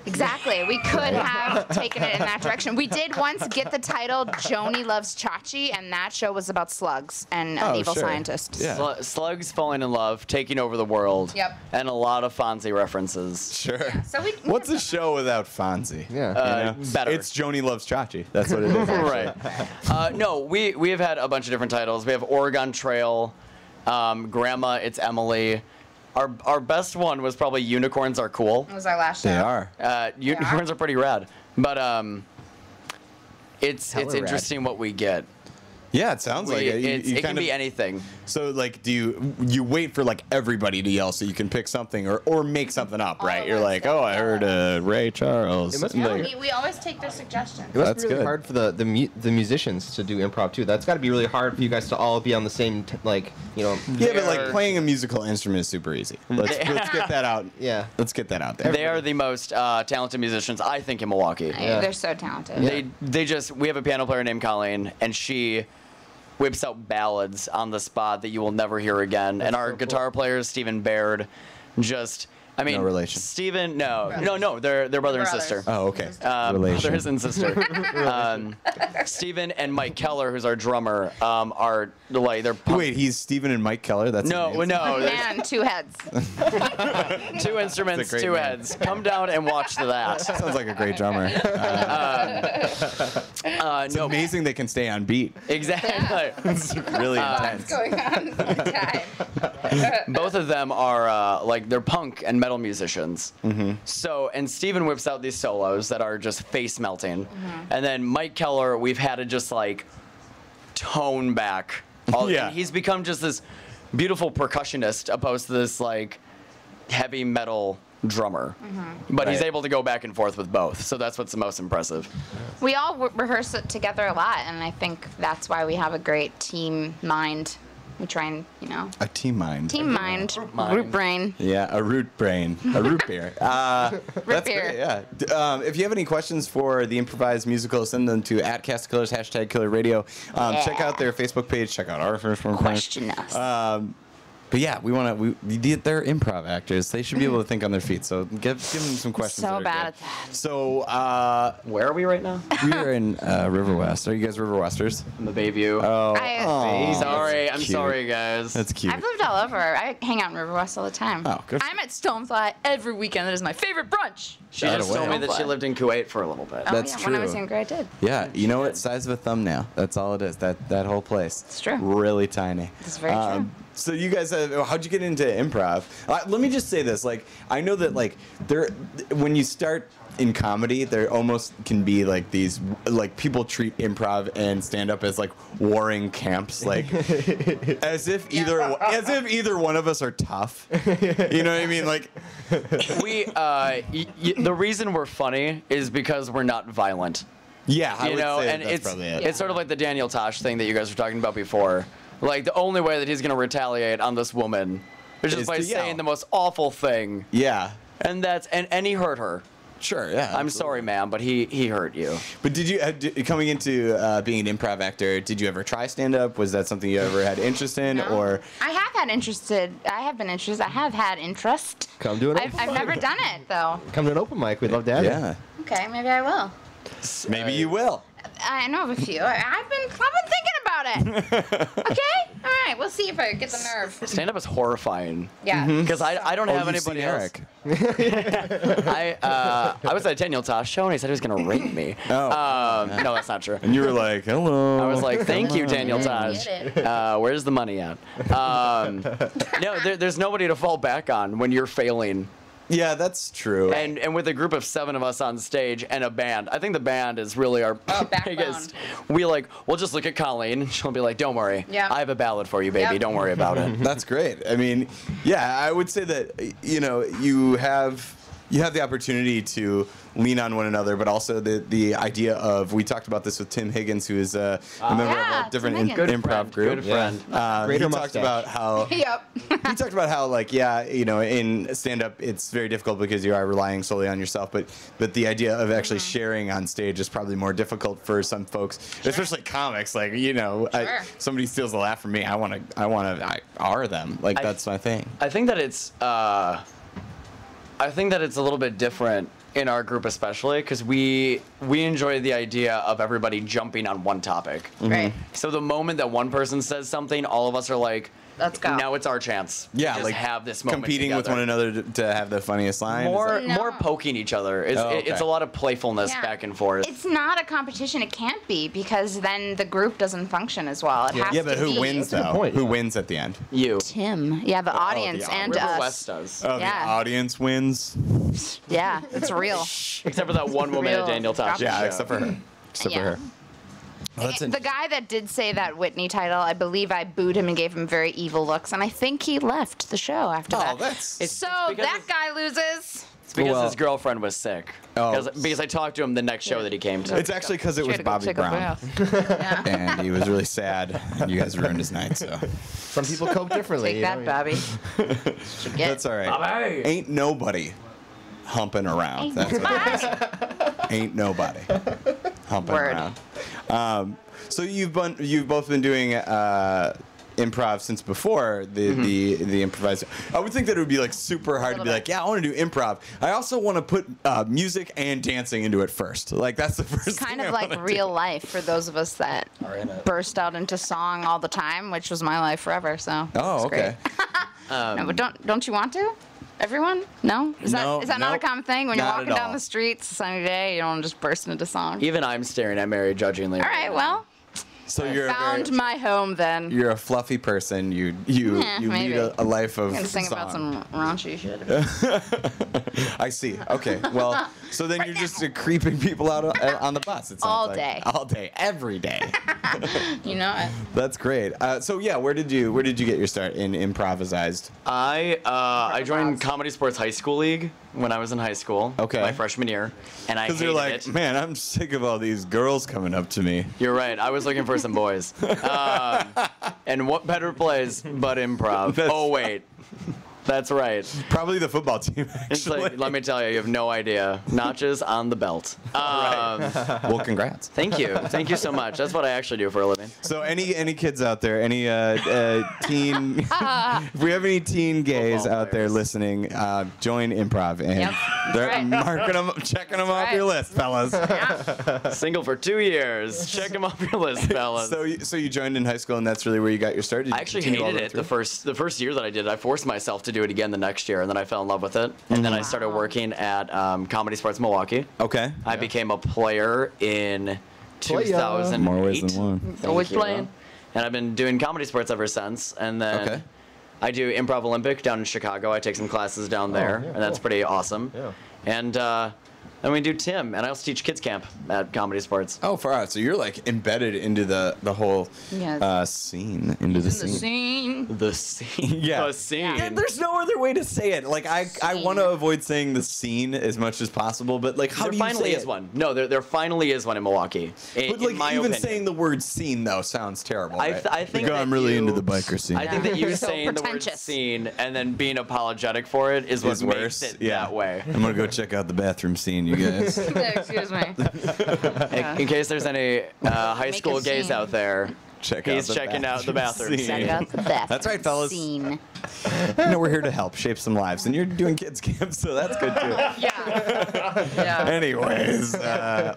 Exactly. We could have taken it in that direction. We did once get the title Joni Loves Chachi, and that show was about slugs and an Oh, evil sure. scientist. Yeah. Slugs falling in love, taking over the world. Yep. And a lot of Fonzie references. Sure. So we What's a show without Fonzie? Yeah. Better. It's Joni Loves Chachi. That's what it is. Right. No, we have had a bunch of different titles. We have Oregon Trail, Grandma, It's Emily. Our best one was probably Unicorns Are Cool. That was our last show. They are. Unicorns are pretty rad, but it's Hella rad. interesting what we get. Yeah, it sounds like it. It can be anything. So like, do you wait for like everybody to yell so you can pick something or make something up, All right? of You're us like, go, oh, I heard Ray Charles. It must be No, like- we always take their suggestions. It must That's be really good. hard for the musicians to do improv too. That's got to be really hard for you guys to all be on the same Yeah, but like They're- playing a musical instrument is super easy. Let's get that out. Yeah. Let's get that out there. They are the most talented musicians, I think, in Milwaukee. Yeah. They're so talented. We have a piano player named Colleen, and she whips out ballads on the spot that you will never hear again. And our guitar player, Stephen Baird, no relation. Stephen, no, they're brother and Brothers. sister. Oh, okay. Brothers Relation. and sister. Stephen and Mike Keller, who's our drummer, are like they're punk- Wait, he's Stephen and Mike Keller. That's no, his name? no, there's Man, 2 heads. 2 instruments, It's a great 2 name. heads. Come down and watch that. Sounds like a great drummer. It's No, amazing they can stay on beat. exactly. It's really intense. Going on all the time. Both of them are they're punk and metal musicians. So, and Steven whips out these solos that are just face melting. And then Mike Keller, we've had to just like tone back. Yeah. And he's become just this beautiful percussionist opposed to this like heavy metal drummer. But he's Right. able to go back and forth with both. So that's what's the most impressive. We all rehearse it together a lot, and I think that's why we have a great team mind. We try and, A team mind. team mind, mind. group brain. Yeah, a root brain, a root beer. That's beer. great. Yeah. If you have any questions for the improvised musical, send them to @CastKillers #KillerRadio. Check out their Facebook page. Check out our first one. Question us. But yeah, they're improv actors. They should be able to think on their feet. So give them some questions. So that are bad good. at that. So Where are we right now? we're in River West. Are you guys River Westers? In the Bayview. I- Sorry, I'm cute. sorry, guys. That's cute. I've lived all over. I hang out in River West all the time. Oh, good. I'm at Stonefly every weekend. That is my favorite brunch. She That just away. told me that she lived in Kuwait for a little bit. Oh, That's yeah, When I was true. younger, I did. Yeah, you know what? Size of a thumbnail. That's all it is. That whole place. It's true. Really tiny. It's very true. So you guys, how'd you get into improv? Let me just say this. Like, I know that when you start in comedy, there almost can be like these people treat improv and stand up as like warring camps, like as if either one of us are tough. You know what I mean? Like, We, the reason we're funny is because we're not violent. yeah, I You would know, say and that's it's probably it. it's sort of like the Daniel Tosh thing that you guys were talking about before. Like the only way that he's gonna retaliate on this woman is just Is by to yell. saying the most awful thing, Yeah, and he hurt her. sure. Yeah, I'm absolutely. sorry, ma'am, but he hurt you. But did you coming into being an improv actor? Did you ever try stand up? Was that something you ever had interest in, No. or I have had interested. I have been interested. I have had interest. Come to an I've open never done it though. Come to an open mic. We'd love to have you. yeah? Okay, maybe I will. Maybe you will. I know of a few. I've been thinking about it. Okay, all right. We'll see if I get the nerve. Stand up is horrifying. Yeah. Because I don't have you've seen anybody else. Eric. I was at a Daniel Tosh show and he said he was gonna rape me. Oh. No, that's not true. And you were like, hello. I was like, thank you, Daniel Tosh. Get it. Where's the money at? No, there's nobody to fall back on when you're failing. yeah, that's true. And with a group of 7 of us on stage and a band, I think the band is really our backbone. biggest. We'll just look at Colleen and she'll be like, don't worry. Yeah. I have a ballad for you, baby. Yep. Don't worry about it. That's great. I mean, yeah, I would say that you have the opportunity to lean on one another, but also the idea of, we talked about this with Tim Higgins, who is a member Yeah, of a different Tim Higgins. Good improv friend, group. good friend. He Greater talked mustache. about how Yep. he talked about how, like, yeah, in stand-up it's very difficult because you are relying solely on yourself, but the idea of actually sharing on stage is probably more difficult for some folks, especially comics. Like, Sure. somebody steals the laugh from me, I want to R them. Like, that's my thing. I think that it's a little bit different in our group, especially because we enjoy the idea of everybody jumping on one topic. Right. So the moment that one person says something, all of us are like, Let's go. now it's our chance. Yeah, Just like have this moment competing with together. one another to have the funniest line. More No. more poking each other. It's, Oh, okay. it's a lot of playfulness Yeah. back and forth. It's not a competition. It can't be, because then the group doesn't function as well. It has Yeah, to but who be wins a good though? point, Who yeah. wins at the end? You. Tim. Yeah, the audience and River us. West does. Oh, Yeah. the audience wins. Yeah, it's real. Except for that one woman Real at Daniel Tosh. drop Yeah, show. except for her. Except for Yeah. her. Well, that's The guy that did say that Whitney title, I believe I booed him and gave him very evil looks, and I think he left the show after that. that's So because that guy loses. It's because Well- his girlfriend was sick. Oh. Because I talked to him the next show that he came to. It's actually because it was Tried to go Bobby take a Brown, bath. Yeah. and he was really sad. And you guys ruined his night, so Some people cope differently. Take you that, know? Bobby. Should get that's all right. Ain't nobody humping around. Ain't That's what nobody. ain't nobody humping Word. around. So you've both been doing improv since before the improvised. I would think that it would be like super hard to be like, yeah, I want to do improv. I also want to put music and dancing into it first. Like that's the first. It's kind thing of I like wanna real life for those of us that burst out into song all the time, which was my life forever. So. Oh, it's great. okay. No, but don't you want to? Everyone? No? Is No, that not a nope, common thing when you're not walking at down all. the street, it's a sunny day, you don't just burst into song? Even I'm staring at Mary judgingly. All right, well, So you're found my home then. you're a fluffy person. You lead maybe. a life of I'm gonna sing song. about some raunchy shit. I see. Okay. Well, so then you're just creeping people out on the bus. It sounds All like. day. All day. Every day. You know it. That's great. So yeah, where did you get your start in improvised? I joined Comedy Sports High School League when I was in high school. Okay. My freshman year, and I Because hated you're like, it. man, I'm sick of all these girls coming up to me. You're right. I was looking for some boys. And what better place but improv? That's- Oh wait, that's right. Probably the football team. It's Actually. like, let me tell you have no idea. Notches on the belt. Well, congrats. Thank you so much. That's what I actually do for a living. So any kids out there, any teen, if we have any teen gays Football out there players. listening, join improv and Yep, they're that's right. marking them, checking them off right. your list, fellas. Single for 2 years. Check them off your list, fellas. So you joined in high school, and that's really where you got your start. Did you I actually continue all hated way it through? the first year that I did it. I forced myself to do it again the next year, and then I fell in love with it. And then I started working at Comedy Sports Milwaukee. Okay. I became a player in 2008. More ways than one. Thank Always you. playing. And I've been doing comedy sports ever since. And then Okay. I do Improv Olympic down in Chicago. I take some classes down there, yeah, and that's cool. pretty awesome. Yeah. And then we do Tim, and I also teach kids camp at Comedy Sports. Oh, far out. So you're like embedded into the whole Yes. scene, into the The scene. scene. The scene. Yeah. The scene. Yeah, there's no other way to say it. Like I want to avoid saying the scene as much as possible, but like how There do you finally say is it? one. No, there finally is one in Milwaukee. But like in my even opinion. saying the word scene though sounds terrible. I right? think Like, that I'm really you- into the biker scene. I think that you So saying the word pretentious. scene and then being apologetic for it is what Is makes worse. it Yeah. that way. I'm gonna go check out the bathroom scene, you guys. Excuse me. In case there's any high Make school a gays scene. out there, Check he's out the checking out the bathroom scene. Check out the bathroom That's right, fellas. Scene. You know, we're here to help shape some lives, and you're doing kids camp, so that's good too. Yeah. Yeah. Anyways,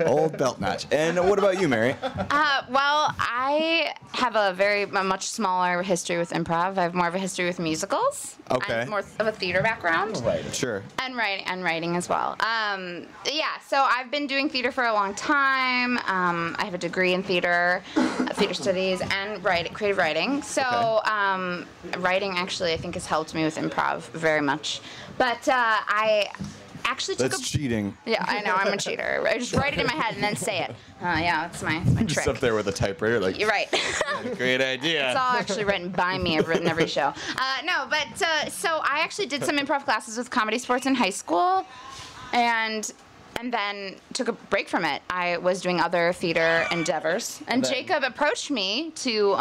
old belt notch. And what about you, Mary? Well, I have a much smaller history with improv. I have more of a history with musicals. Okay. And more of a theater background. Sure. And writing as well. Yeah, so I've been doing theater for a long time. I have a degree in theater studies, and creative writing. So writing actually, I think, has helped me with improv very much. But I actually took That's cheating. Yeah, I know, I'm a cheater. I just write it in my head and then say it. Yeah, that's my Just trick. up there with a typewriter, like, You're right. great idea. It's all actually written by me. I've written every show. No, but so I actually did some improv classes with Comedy Sports in high school, and then took a break from it. I was doing other theater endeavors, and Jacob approached me to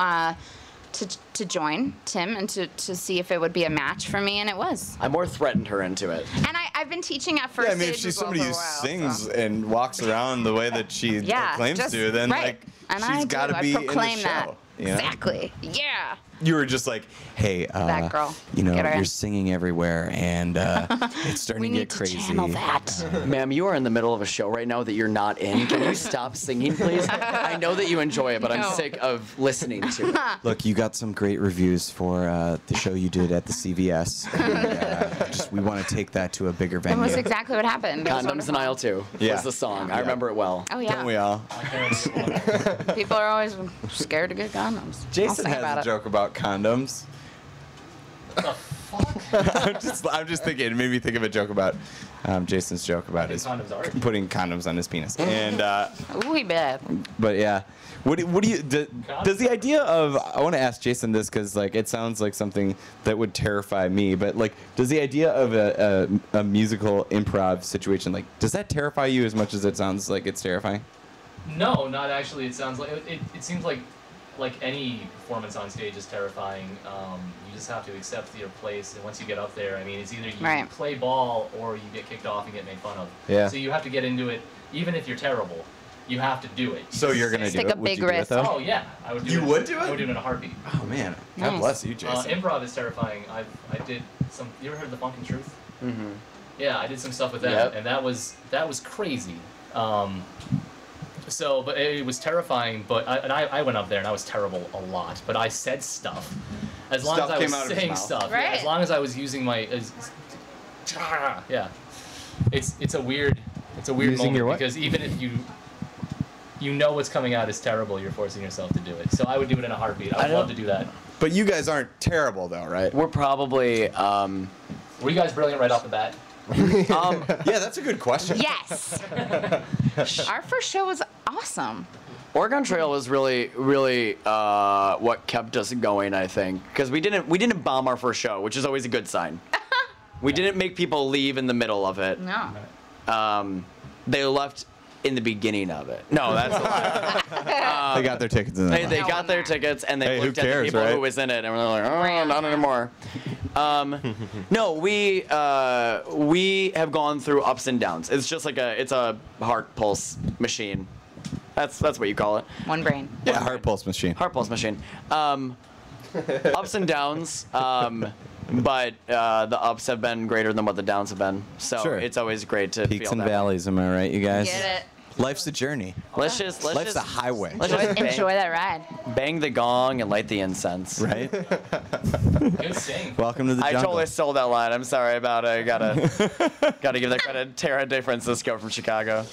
join Tim and to see if it would be a match for me, and it was. I more threatened her into it. And I've been teaching at First Yeah, I mean, if Stage she's as well somebody for who a while, sings so. and walks around the way that she Yeah, claims just- to, then right. like And I she's do. got to I be in the proclaim show. that. you know? Exactly. Yeah. You were just like, hey, That girl. you know, Get her in. you're singing everywhere, and it's starting We to need get to crazy. channel that. Ma'am, you are in the middle of a show right now that you're not in. Can you stop singing, please? I know that you enjoy it, but I'm No. sick of listening to it. Look, you got some great reviews for the show you did at the CVS. And, we want to take that to a bigger That was venue. exactly what happened. It was Condoms in wonderful. aisle 2 Yeah. was the song. I Yeah. remember it well. Oh yeah. Don't we all? People are always scared to get condoms. I'll Jason sing has about a it. joke about condoms. I'm just thinking. It made me think of a joke about Jason's joke about his Condoms are. putting condoms on his penis. And Ooh, we bad. but yeah, what do you does the idea of, I want to ask Jason this because like it sounds like something that would terrify me, but like does the idea of a musical improv situation, like does that terrify you as much as it sounds like it's terrifying? No, not actually. It sounds like it seems like any performance on stage is terrifying. You just have to accept your place, and once you get up there, I mean, it's either you play ball or you get kicked off and get made fun of. Yeah. So you have to get into it, even if you're terrible. You have to do it. So you're gonna do Take it? a Would big you do it, risk. though? Oh yeah, I would do it. You would do it? I would do it in a heartbeat. Oh man, God Nice. bless you, Jason. Improv is terrifying. I did some. You ever heard of the Funk and Truth? Mm-hmm. Yeah, I did some stuff with them, Yep. and that was crazy. So, but it was terrifying. But I went up there and I was terrible a lot. But I said stuff. As long Stuff as I came was out of his saying mouth. stuff. Right. Yeah, as long as I was using my. Yeah. It's a weird Using moment your what? because even if you know what's coming out is terrible, you're forcing yourself to do it. So I would do it in a heartbeat. I would love to do that. But you guys aren't terrible though, right? We're probably. Were you guys brilliant right off the bat? Yeah, that's a good question. Yes. Our first show was awesome. Oregon Trail was really what kept us going, I think, because we didn't bomb our first show, which is always a good sign. We didn't make people leave in the middle of it. No. They left in the beginning of it. No, that's a lie. They got their tickets in They there. No got one their there. tickets and they Hey, who looked at the cares, people right? who was in it and were like, oh, Right. not anymore. No, we have gone through ups and downs. It's just like it's a heart pulse machine. That's what you call it. One brain. Yeah, heart pulse machine. Heart pulse machine. Ups and downs. But the ups have been greater than what the downs have been. So Sure. it's always great to Peaks feel and that way. valleys, am I right, you guys? Get it. Life's a journey. Let's just Life's a highway. let's just Enjoy that ride. bang the gong and light the incense. Right? Good saying. Welcome to the I jungle. totally stole that line. I'm sorry about it. Gotta give that credit to Tara De Francisco from Chicago.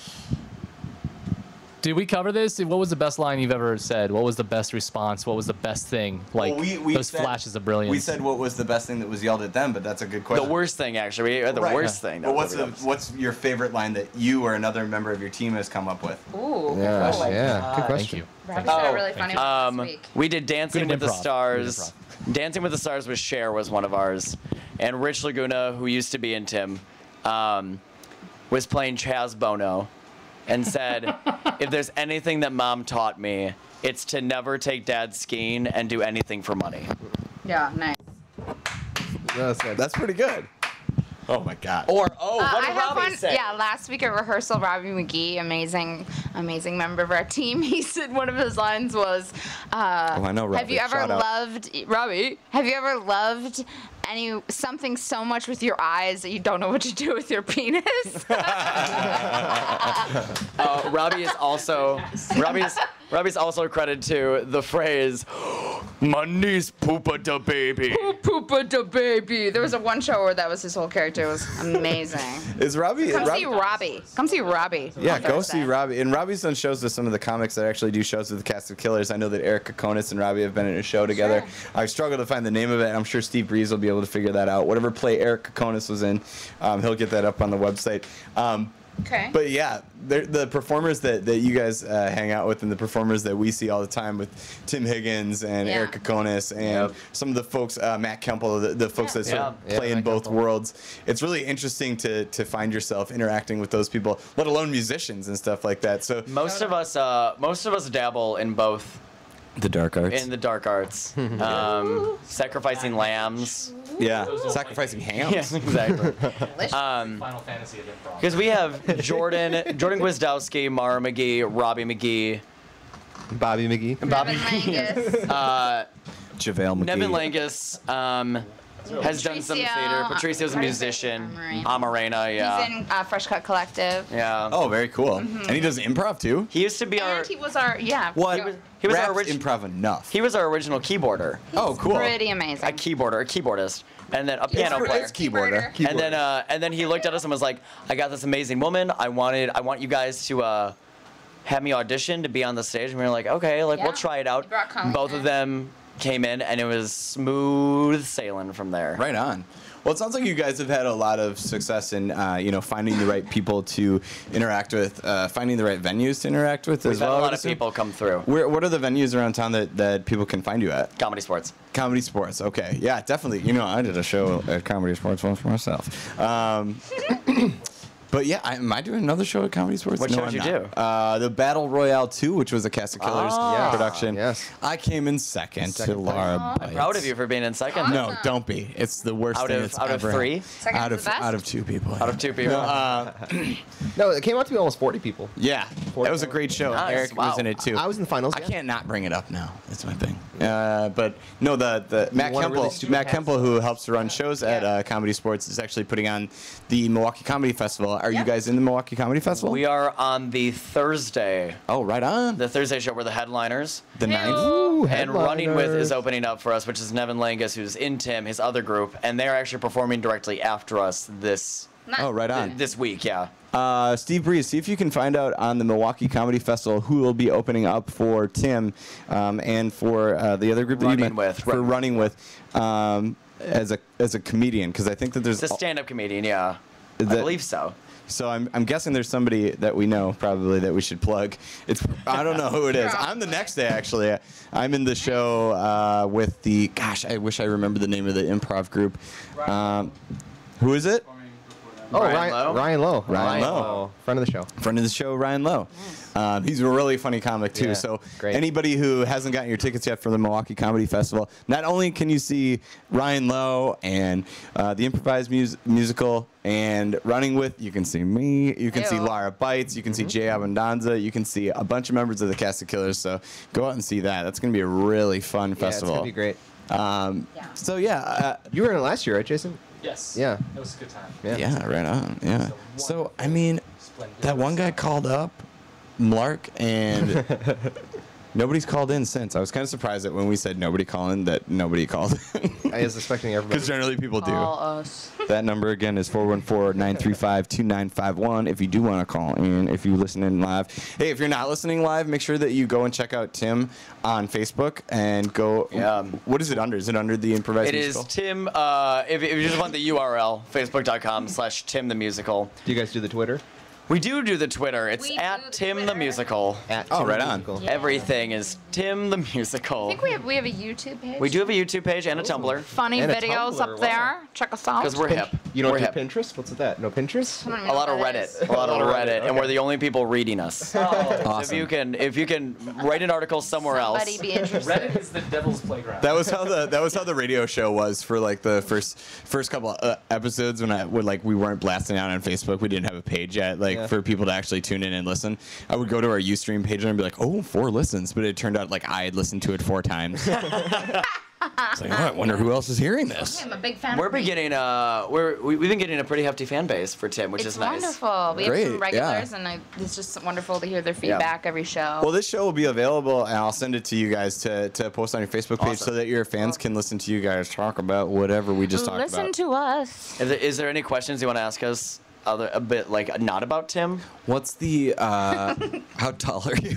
Did we cover this? What was the best line you've ever said? What was the best response? What was the best thing? Like Well, we those said- flashes of brilliance. We said what was the best thing that was yelled at them, but that's a good question. The worst thing, actually. The Right. worst thing. But what's your favorite line that you or another member of your team has come up with? Ooh. Yeah, cool. yeah. Good question. Thank you. Robbie said Oh, a really funny one last week. We did Dancing Good with the improv. Stars. Good Dancing with the Stars with Cher was one of ours. And Rich Laguna, who used to be in Tim, was playing Chaz Bono and said, if there's anything that Mom taught me, it's to never take Dad skiing and do anything for money. Yeah, nice. That's pretty good. Oh my God. Or, what I did have Robbie one. say? Yeah, last week at rehearsal, Robbie McGee, amazing member of our team. He said one of his lines was, I know Robbie. "Have you ever Shout out. loved Robbie? Have you ever loved something so much with your eyes that you don't know what to do with your penis?" Robbie's also credited to the phrase, "My niece poopa da baby." Poopa da baby. There was one show where that was his whole character. It was amazing. Is Robbie? Come see Robbie. Come see Robbie. Yeah, on go Thursday. see Robbie. And Robbie's done shows with some of the comics that actually do shows with the cast of Killers. I know that Eric Kokonis and Robbie have been in a show together. I struggle to find the name of it. I'm sure Steve Breeze will be able to figure that out. Whatever play Eric Kokonis was in, he'll get that up on the website. Okay. But yeah, the performers that you guys hang out with and the performers that we see all the time with Tim Higgins and Yeah. Eric Kokonis and some of the folks, Matt Kemple, the folks that sort of play in Matt both Kemple. worlds. It's really interesting to find yourself interacting with those people, let alone musicians and stuff like that. So Most of us dabble in both. the dark arts. In the dark arts. Sacrificing lambs. Yeah, Those are sacrificing my hams. Yes, exactly. Final Fantasy of improv. Because we have Jordan Gwizdowski, Mara McGee, Robbie McGee, Bobby McGee. Bobby, Langus. JaVale McGee. Nevin Langus has done some Patricio. theater. Patricio's a musician. Amarena, yeah. He's in Fresh Cut Collective. Yeah. Oh, very cool. And he does improv too. He used to be our And he was our, What? he was our Rap's original improv enough. he was our original keyboarder. Oh, cool. pretty amazing. A keyboardist. And then a piano player. It's keyboarder. And then he looked at us and was like, I got this amazing woman. I want you guys to have me audition to be on the stage. And we were like, okay, Yeah. we'll try it out. He brought Colleen Both of in. them came in and it was smooth sailing from there. Right on. Well, it sounds like you guys have had a lot of success in, finding the right people to interact with, finding the right venues to interact with We've as had well. a I lot would of assume. people come through. What are the venues around town that people can find you at? Comedy Sports. Comedy Sports. Okay. Yeah, definitely. I did a show at Comedy Sports once for myself. But yeah, am I doing another show at Comedy Sports? What No, show did I'm you not. The Battle Royale 2, which was a Cast of Killers production. Yes. I came in second to Second place. Laura I'm Bites. proud of you for being in second. No, don't be. It's the worst Out thing of that's out of ever three. Second's out of the best? out of two people. Out of two people. No, it came out to be almost 40 people. Yeah, that was a great show. Nice, Eric wow. was in it too. I was in the finals. I yeah. can't not bring it up now. That's my thing. But no, the Matt wanna really Kemple, stupid Matt pass. Kemple, who helps to run shows at Comedy Sports, is actually putting on the Milwaukee Comedy Festival. Are you guys in the Milwaukee Comedy Festival? We are on the Thursday. Oh, right on. The Thursday show, we're the headliners. The Ew. 9th. Ooh, And Running With headliners. is opening up for us, which is Nevin Langus, who's in Tim, his other group, and they're actually performing directly after us this Oh, right on. this week. Yeah. Steve Breeze, see if you can find out on the Milwaukee Comedy Festival who will be opening up for Tim and for the other group that you Running met With. for Running With as a comedian, because I think that there's It's a stand-up comedian. Yeah. I That- believe so. So I'm guessing there's somebody that we know probably that we should plug. I don't know who it is. I'm the next day actually. I'm in the show with the I wish I remember the name of the improv group. Who is it? Oh, Ryan Lowe? Ryan Lowe. Ryan Lowe. Friend of the show. Friend of the show, Ryan Lowe. He's a really funny comic too. Yeah, So great. anybody who hasn't gotten your tickets yet for the Milwaukee Comedy Festival, not only can you see Ryan Lowe and the improvised musical and Running With, you can see me, you can see Ew. Laura Bites, you can see Jay Abundanza, you can see a bunch of members of the Cast of Killers. So go out and see that. That's going to be a really fun Yeah, it's festival. gonna be great. So yeah. You were in it last year, right, Jason? Yes. Yeah. It was a good time. Yeah, right on. Yeah. So, I mean, Splendid. that one guy called up, Mark, and nobody's called in since. I was kind of surprised that when we said nobody calling, that nobody called in. I was expecting everybody. Because generally people do. Call us. That number again is 414-935-2951 if you do want to call in, if you listen in live. Hey, if you're not listening live, make sure that you go and check out Tim on Facebook and go. Yeah. What is it under? Is it under the improvised It is musical? Tim. If you just want the URL, facebook.com/Tim the Musical. Do you guys do the Twitter? We do the Twitter. It's We at do the Tim the Twitter. Musical. At Oh, Tim right the on. Musical. Everything is Tim the I Musical. think we have a YouTube page. We do have a YouTube page and a Tumblr Funny And a videos Tumblr, up wow. there. Check us out. because we're hip. You don't we're do hip. Pinterest? What's with that? No Pinterest? I don't even A know lot of what that Reddit, is. a lot of Reddit, and okay. we're the only people reading us. Awesome. If you can write an article somewhere Somebody else. be interested. Reddit is the devil's playground. That was how the radio show was for like the first couple episodes when we weren't blasting out on Facebook. We didn't have a page yet, for people to actually tune in and listen. I would go to our Ustream page and I'd be like, oh, 4 listens, but it turned out like I had listened to it 4 times. It's like, oh, I wonder who else is hearing this. I'm a big fan. We're of me. beginning we've been getting a pretty hefty fan base for Tim, which It's is nice. wonderful. We have Great, some yeah. regulars, and it's just wonderful to hear their feedback every show. Well, this show will be available, and I'll send it to you guys to post on your Facebook page Awesome. so that your fans can listen to you guys talk about whatever we just talked Listen about. to us. Is there any questions you want to ask us? A bit like not about Tim. What's the how tall are you?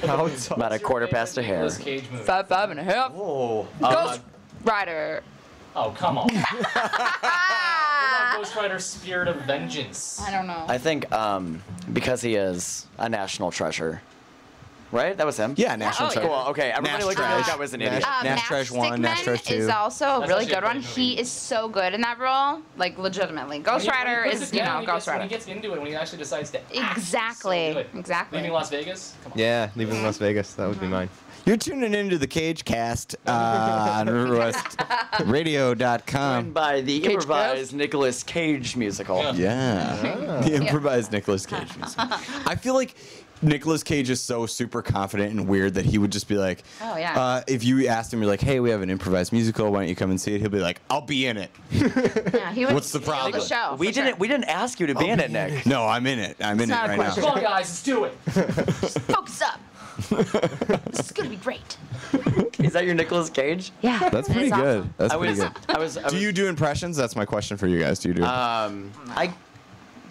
How About a quarter past a hair. Nicolas Cage movie. 5'5.5". Oh, Ghost Rider. Oh, come on. Ah! Ghost Rider Spirit of Vengeance. I don't know. I think because he is a national treasure, right? That was him. Yeah, National Oh, Treasure. Cool. Okay. Everybody Nash looked at me like Trash. I was an idiot. Nash Trash 1, Nash Trash 2. is also a That's really actually a good one. great He movie. is so good in that role, like legitimately. Ghost Rider is, Ghost When Rider. he gets into it, when he actually decides to act, Exactly. so good. Exactly. Leaving Las Vegas? Come on. Yeah, leaving Las Vegas. That would be mine. You're tuning into the Cage Cast on RiverWestRadio.com. Joined by the Cage improvised Nicolas Cage musical. Yeah. The improvised Nicolas Cage music. I feel like Nicolas Cage is so super confident and weird that he would just be like, Oh, yeah. if you asked him, you're like, hey, we have an improvised musical, why don't you come and see it? He'll be like, I'll be in it. Yeah, he would What's the steal problem? The show, We for didn't sure. we didn't ask you to be in it, Nick. No, I'm in it. I'm in it not a right question. Come now. on, guys, let's do it. Focus up. This is gonna be great. Is that your Nicolas Cage? Yeah. That's pretty it's good. awesome. That's I pretty was good. I was Do you do impressions? That's my question for you guys. Do you do? I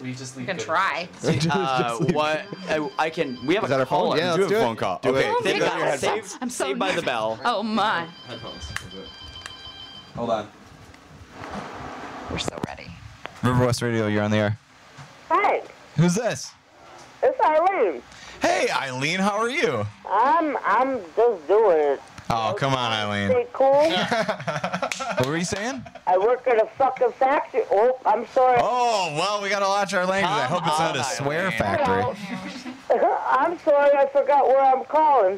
We just leave You can good try. what I can we have Is a that our phone? caller. Yeah, do let's a do phone it. call. Do Okay. it. They've Take out your got headphones. saved, I'm so saved by the nervous. bell. Oh my. Hold on. We're so ready. River West Radio, you're on the air. Hi, Who's this? it's Eileen. Hey, Eileen, how are you? I'm just doing it. Oh, come on, Eileen. Stay cool. What were you saying? I work at a fucking factory. Oh, I'm sorry. Oh, well, we gotta watch our language. I hope it's not a swear factory. I'm sorry, I forgot where I'm calling.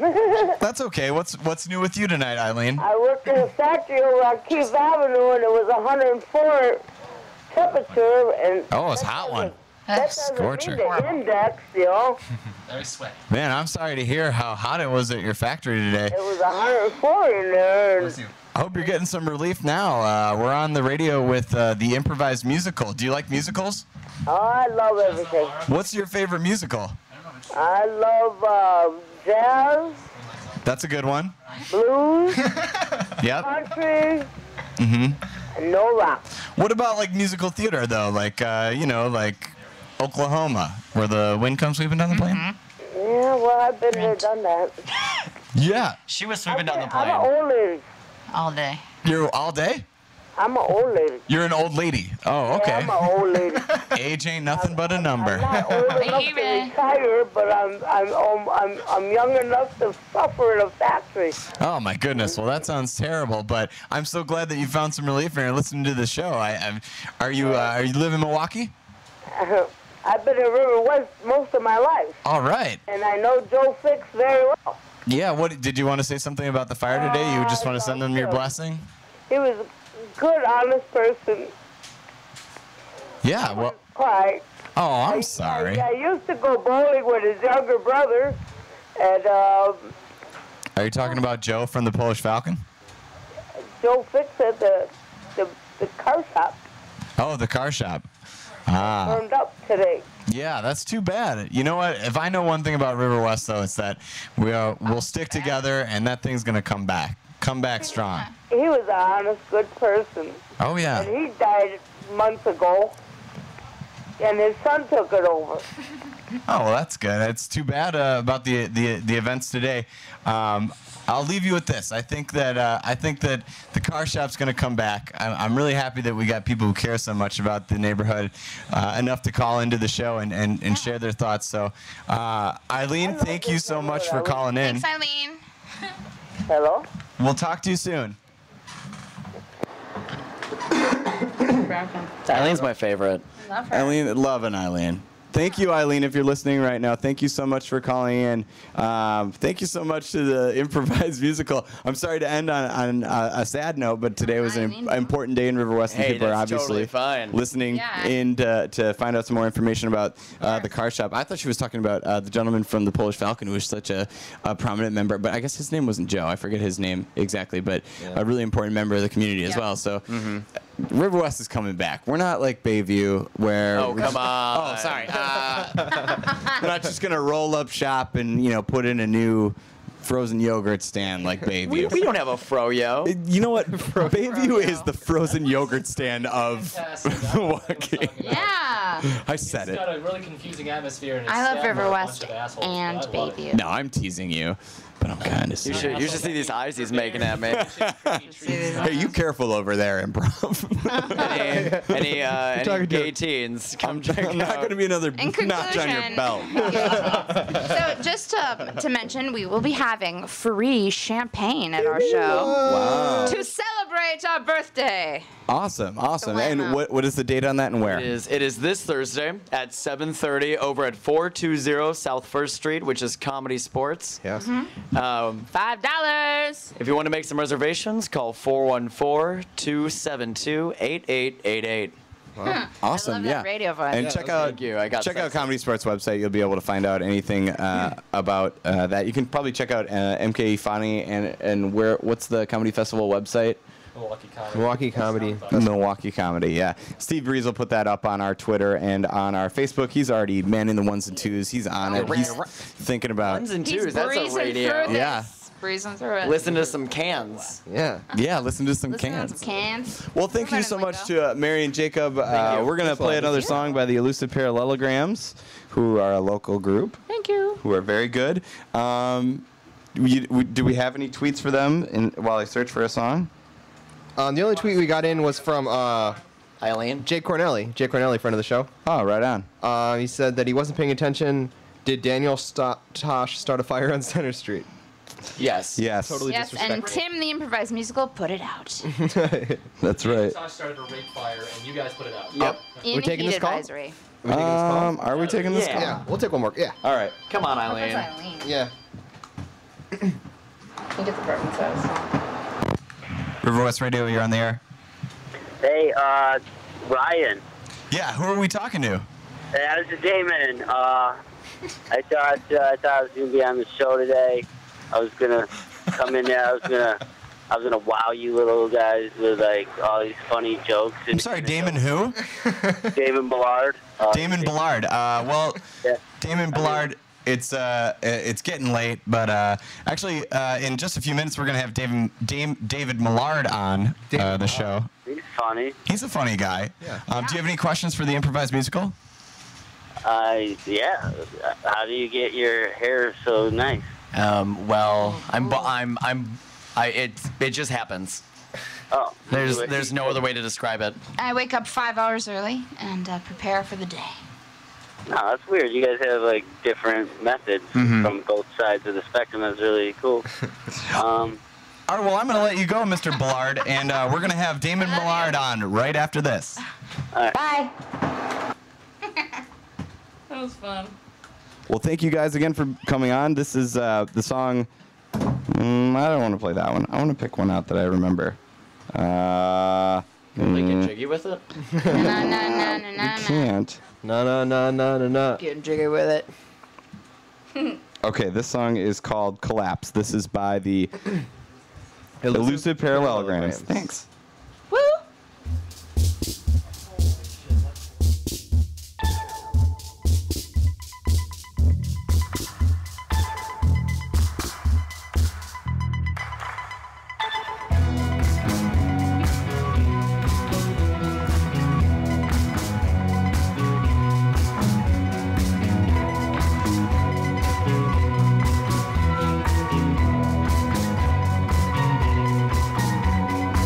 That's okay. What's new with you tonight, Eileen? I worked in a factory over on Keith Avenue, and it was 104 temperature, and Oh, it's a hot one. that doesn't Scorcher. mean the index, you know. Very sweaty. Man, I'm sorry to hear how hot it was at your factory today. It was 104 in there. And I hope you're getting some relief now. We're on the radio with the improvised musical. Do you like musicals? oh, I love everything. What's your favorite musical? I love jazz, That's a good one. blues, Yep. country, and no rock. What about like musical theater though? Like like Oklahoma, where the wind comes sweeping down the plane? Yeah, well, I've been there, done that. Yeah. She was sweeping down the I'm an plane. old lady. All day. You're all day? I'm an old lady. You're an old lady. Oh, Yeah, okay. I'm an old lady. Age ain't nothing but a number. I'm not old enough to Baby. retire, but I'm young enough to suffer in a factory. Oh my goodness. Well, that sounds terrible, but I'm so glad that you found some relief and you're listening to the show. Are you live in Milwaukee? I've been in River West most of my life, All right. and I know Joe Fix very well. Yeah. What did you want to say something about the fire today? You just want to send them your blessing? He was a good, honest person. Yeah. Well. Quiet. Oh, I'm sorry. I used to go bowling with his younger brother, and Are you talking about Joe from the Polish Falcon? Joe Fix at the car shop Oh, the car shop. Ah. turned up today. Yeah, that's too bad. You know what? If I know one thing about River West, though, it's that we'll stick together, and that thing's gonna come back strong. He was an honest, good person, Oh and yeah. he died months ago, and his son took it over. Oh well, that's good. It's too bad about the events today. I'll leave you with this. I think that the car shop's gonna come back. I'm really happy that we got people who care so much about the neighborhood enough to call into the show and share their thoughts. So, Eileen, thank you so much for calling in. Thanks, Eileen. Hello? We'll talk to you soon. Eileen's my favorite. Love her. Eileen, loving Eileen. Thank you, Eileen, if you're listening right now. Thank you so much for calling in. Thank you so much to the improvised musical. I'm sorry to end on a sad note, but today was an important day in River West, and Hey, people are that's obviously totally fine. listening Yeah. in to find out some more information about the car shop. I thought she was talking about the gentleman from the Polish Falcon, who was such a prominent member, but I guess his name wasn't Joe. I forget his name exactly, but a really important member of the community as Yeah. well. So. River West is coming back. We're not like Bayview, where Oh, we're come just- on. Oh, sorry. We're not just gonna roll up shop and put in a new frozen yogurt stand like Bayview. We don't have a froyo. You know what? Bayview is the frozen yogurt stand of Fantastic. Milwaukee. Yeah. I said It's it. got a really confusing atmosphere. And it's I love staffed River by a bunch West of assholes, and but I love it. Bayview. No, I'm teasing you, but I'm kind of You serious. should see these eyes he's making at me. Hey, you careful over there, improv. Any talking to- gay teens, come check I'm not out. going to be another In notch on your conclusion- belt. So just to mention, we will be having free champagne at our show Wow. to celebrate our birthday. Awesome. why And not? what is the date on that and where? It is this Thursday at 7:30 over at 420 South First Street, which is Comedy Sports. Yes. $5. If you want to make some reservations, call 414-272-8888. Awesome, I love yeah. that radio voice. And Yeah, check that's out thank you. I got check out sexy. Comedy Sports website. You'll be able to find out anything about that. You can probably check out MK Funny and what's the comedy festival website? Milwaukee Comedy. Milwaukee Comedy, yeah. Steve Breeze will put that up on our Twitter and on our Facebook. He's already manning the ones and twos. He's on it. He's thinking about. Ones and He's twos, that's a breezing radio. through this. Yeah. Breezing through it. Listen to some cans. Yeah. Yeah, listen to some Listen to cans. some cans. Well, thank you so much to Mary and Jacob. you. We're going to Thanks a play lot. another song by the Elusive Parallelograms, who are a local group, Thank you. who are very good. Do we have any tweets for them while I search for a song? The only tweet we got in was from Eileen. Jake Cornelli, friend of the show. Oh, right on. He said that he wasn't paying attention. Did Daniel Tosh start a fire on Center Street? Yes. Yes. Totally Yes, and disrespectful. Tim, the improvised musical, put it out. That's right. Tosh started a rake fire, and you guys put it out. Yep. In We're taking heat this call? advisory. Are we taking this Yeah. call? Yeah, we'll take one more. Yeah. All right. Come on, That's Eileen. Eileen. Yeah. You get the bourbon sauce. River West Radio, you're on the air. Hey, Ryan. Yeah, who are we talking to? This is Damon. I thought I was gonna be on the show today. I was gonna come in there. I was gonna wow you little guys with like all these funny jokes. I'm sorry, Damon who? Damon Ballard. Damon Ballard. Well, Yeah. Damon Ballard, it's getting late, but actually, in just a few minutes, we're gonna have David Millard on the show. He's funny. He's a funny guy. Yeah. Do you have any questions for the improvised musical? Yeah. How do you get your hair so nice? Well, it just happens. Oh. There's no other way to describe it. I wake up 5 hours early and prepare for the day. No, that's weird. You guys have like different methods from both sides of the spectrum. That's really cool. All right, well, I'm going to let you go, Mr. Ballard, and we're going to have Damon Ballard on right after this. Bye. That was fun. Well, thank you guys again for coming on. This is the song. I don't want to play that one. I want to pick one out that I remember. Like get jiggy with it. I can't. No. Getting jiggy with it. Okay, this song is called Collapse. This is by the Elusive Parallelograms. Thanks. Woo!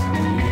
You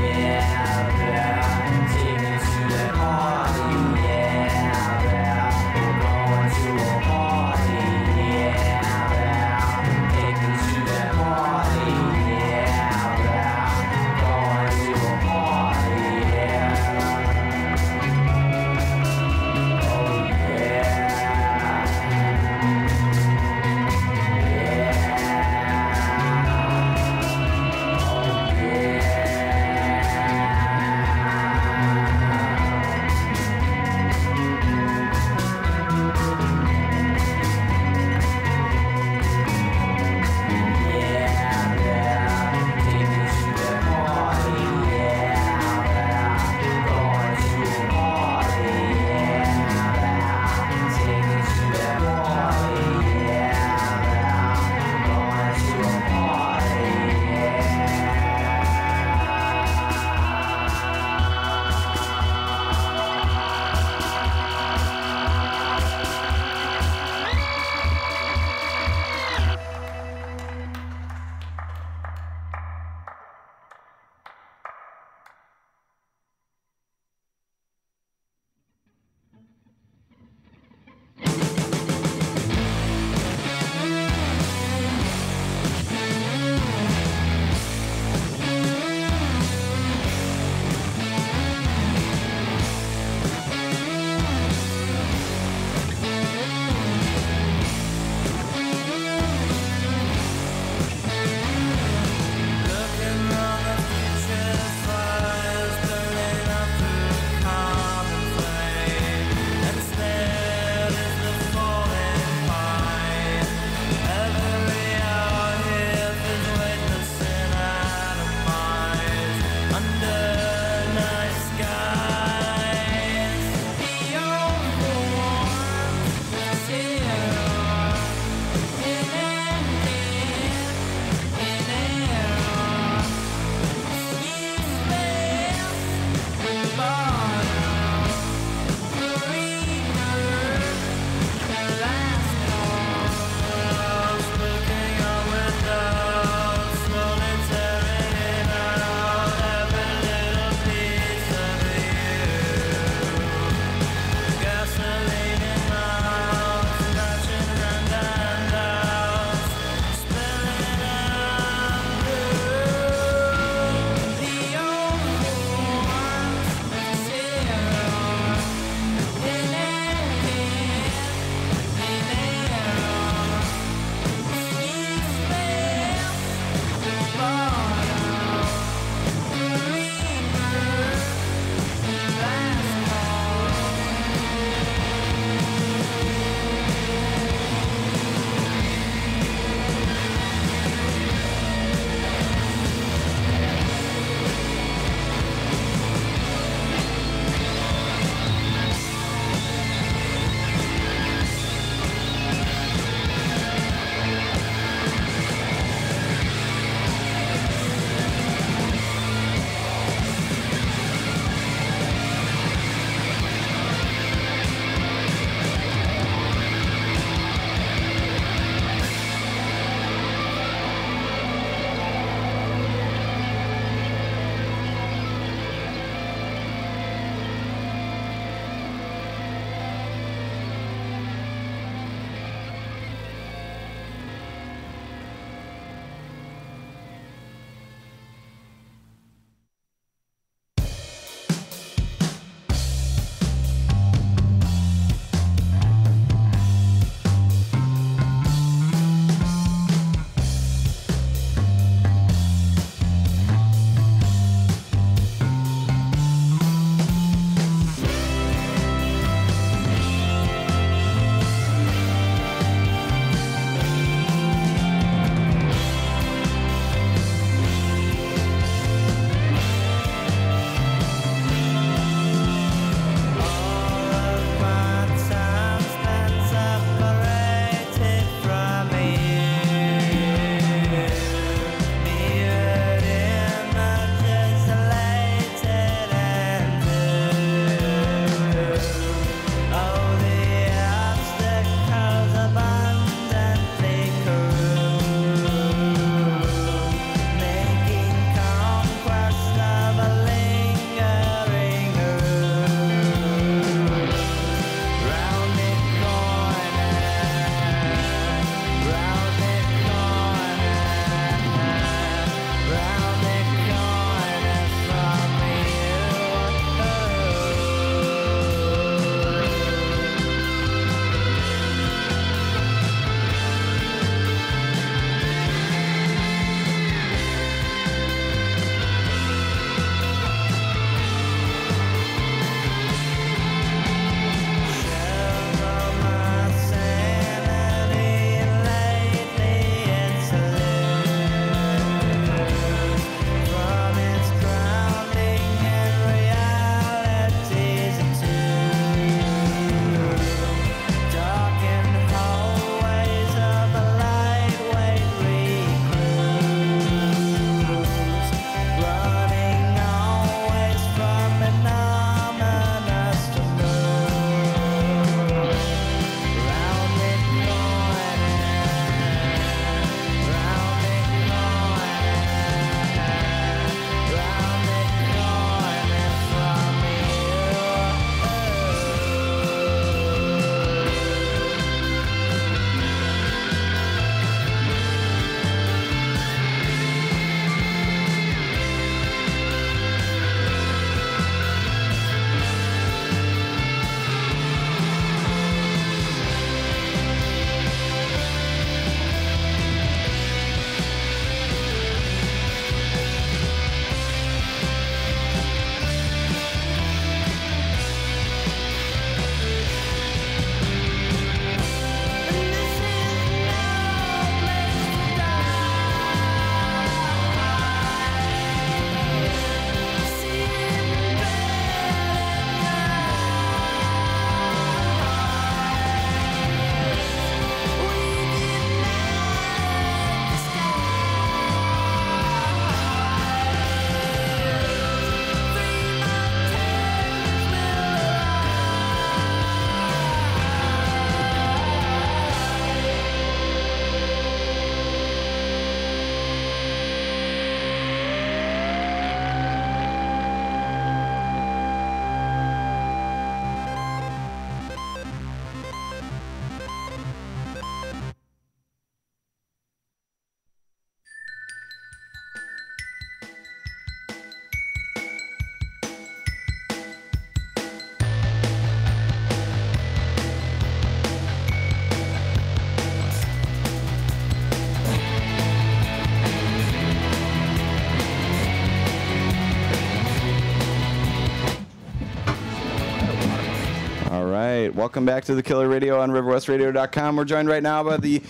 right. Welcome back to the Killer Radio on RiverWestRadio.com. We're joined right now by the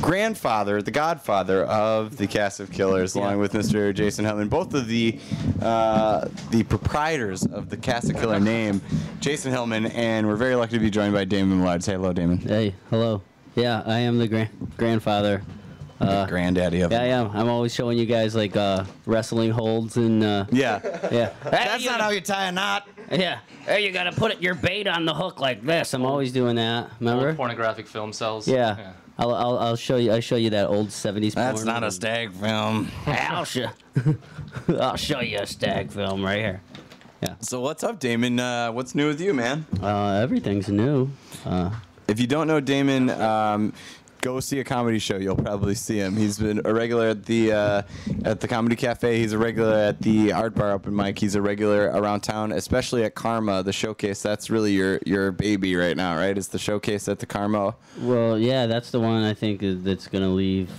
grandfather, the godfather of the Cast of Killers, along with Mr. Jason Hillman. Both of the proprietors of the Cast of Killer name, Jason Hillman, and we're very lucky to be joined by Damon Millard. Say hello, Damon. Hey, hello. Yeah, I am the grandfather. The granddaddy of Yeah, I am. I'm always showing you guys like wrestling holds and yeah. That's not how you tie a knot. Yeah. Hey, you gotta put your bait on the hook like this. I'm always doing that. Remember? Old pornographic film cells. Yeah. I'll show you. I show you that old '70s. That's porn. not a stag film. I'll show you a stag film right here. Yeah. So what's up, Damon? What's new with you, man? Everything's new. If you don't know Damon, go see a comedy show. You'll probably see him. He's been a regular at the Comedy Cafe. He's a regular at the Art Bar open mic. He's a regular around town, especially at Karma, the showcase. That's really your baby right now, right? It's the showcase at the Karma. Well, yeah, that's the one I think that's gonna leave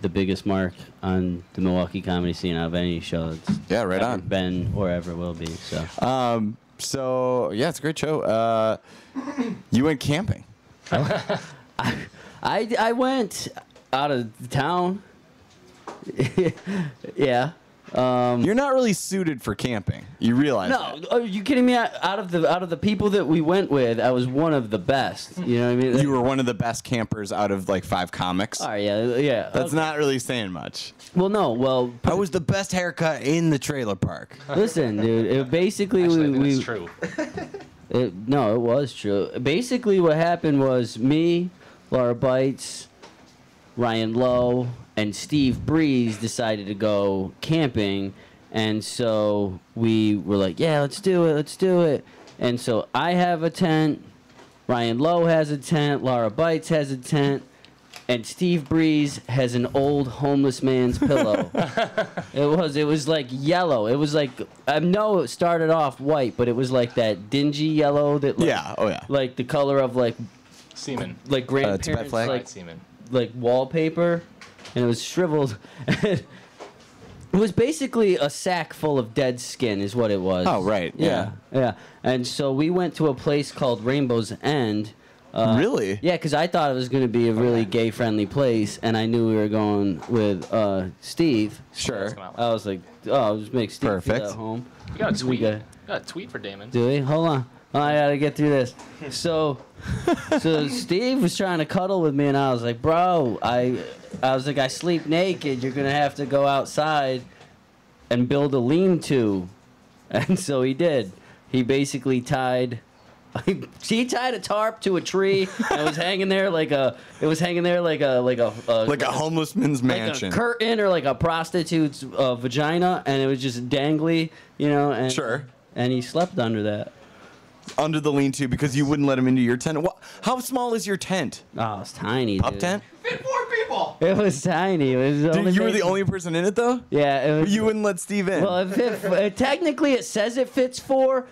the biggest mark on the Milwaukee comedy scene out of any show that's right ever on. been or ever will be. So. So yeah, it's a great show. You went camping. I went out of town. Yeah. You're not really suited for camping. You realize No, that. are you kidding me? Out of the people that we went with, I was one of the best. You know what I mean? You were one of the best campers out of like 5 comics. Oh yeah. That's not really saying much. Well, no. Well, I was the best haircut in the trailer park. Listen, dude. It basically Actually, I think it's true. No, it was true. Basically, what happened was me, Laura Bites, Ryan Lowe, and Steve Breeze decided to go camping, and so we were like, yeah, let's do it. And so I have a tent, Ryan Lowe has a tent, Laura Bites has a tent, and Steve Breeze has an old homeless man's pillow. It was like yellow. It was like, I know it started off white, but it was like that dingy yellow that like the color of like semen, like grandparents flag? like semen, like wallpaper, and it was shriveled. It was basically a sack full of dead skin is what it was. Oh, right. Yeah. And so we went to a place called Rainbow's End. Really? Yeah, because I thought it was going to be a really gay-friendly place, and I knew we were going with Steve. Sure. I was like, oh, I'll just make Steve feel Perfect. at home. You got a tweet. You got a tweet for Damon. Do we? Hold on. I gotta get through this. So Steve was trying to cuddle with me, and I was like, bro, I was like, I sleep naked. You're gonna have to go outside and build a lean-to. And so he did. He basically tied a tarp to a tree and it was hanging there like a homeless man's mansion. Like a curtain or like a prostitute's vagina, and it was just dangly, you know, and Sure. And he slept under that. Under the lean-to because you wouldn't let him into your tent. How small is your tent? Oh, it's tiny. Up dude. tent? Fit 4 people. It was tiny. It was Dude, you were the only person in it though? Yeah. It was, You wouldn't let Steve in. well, technically it says it fits 4,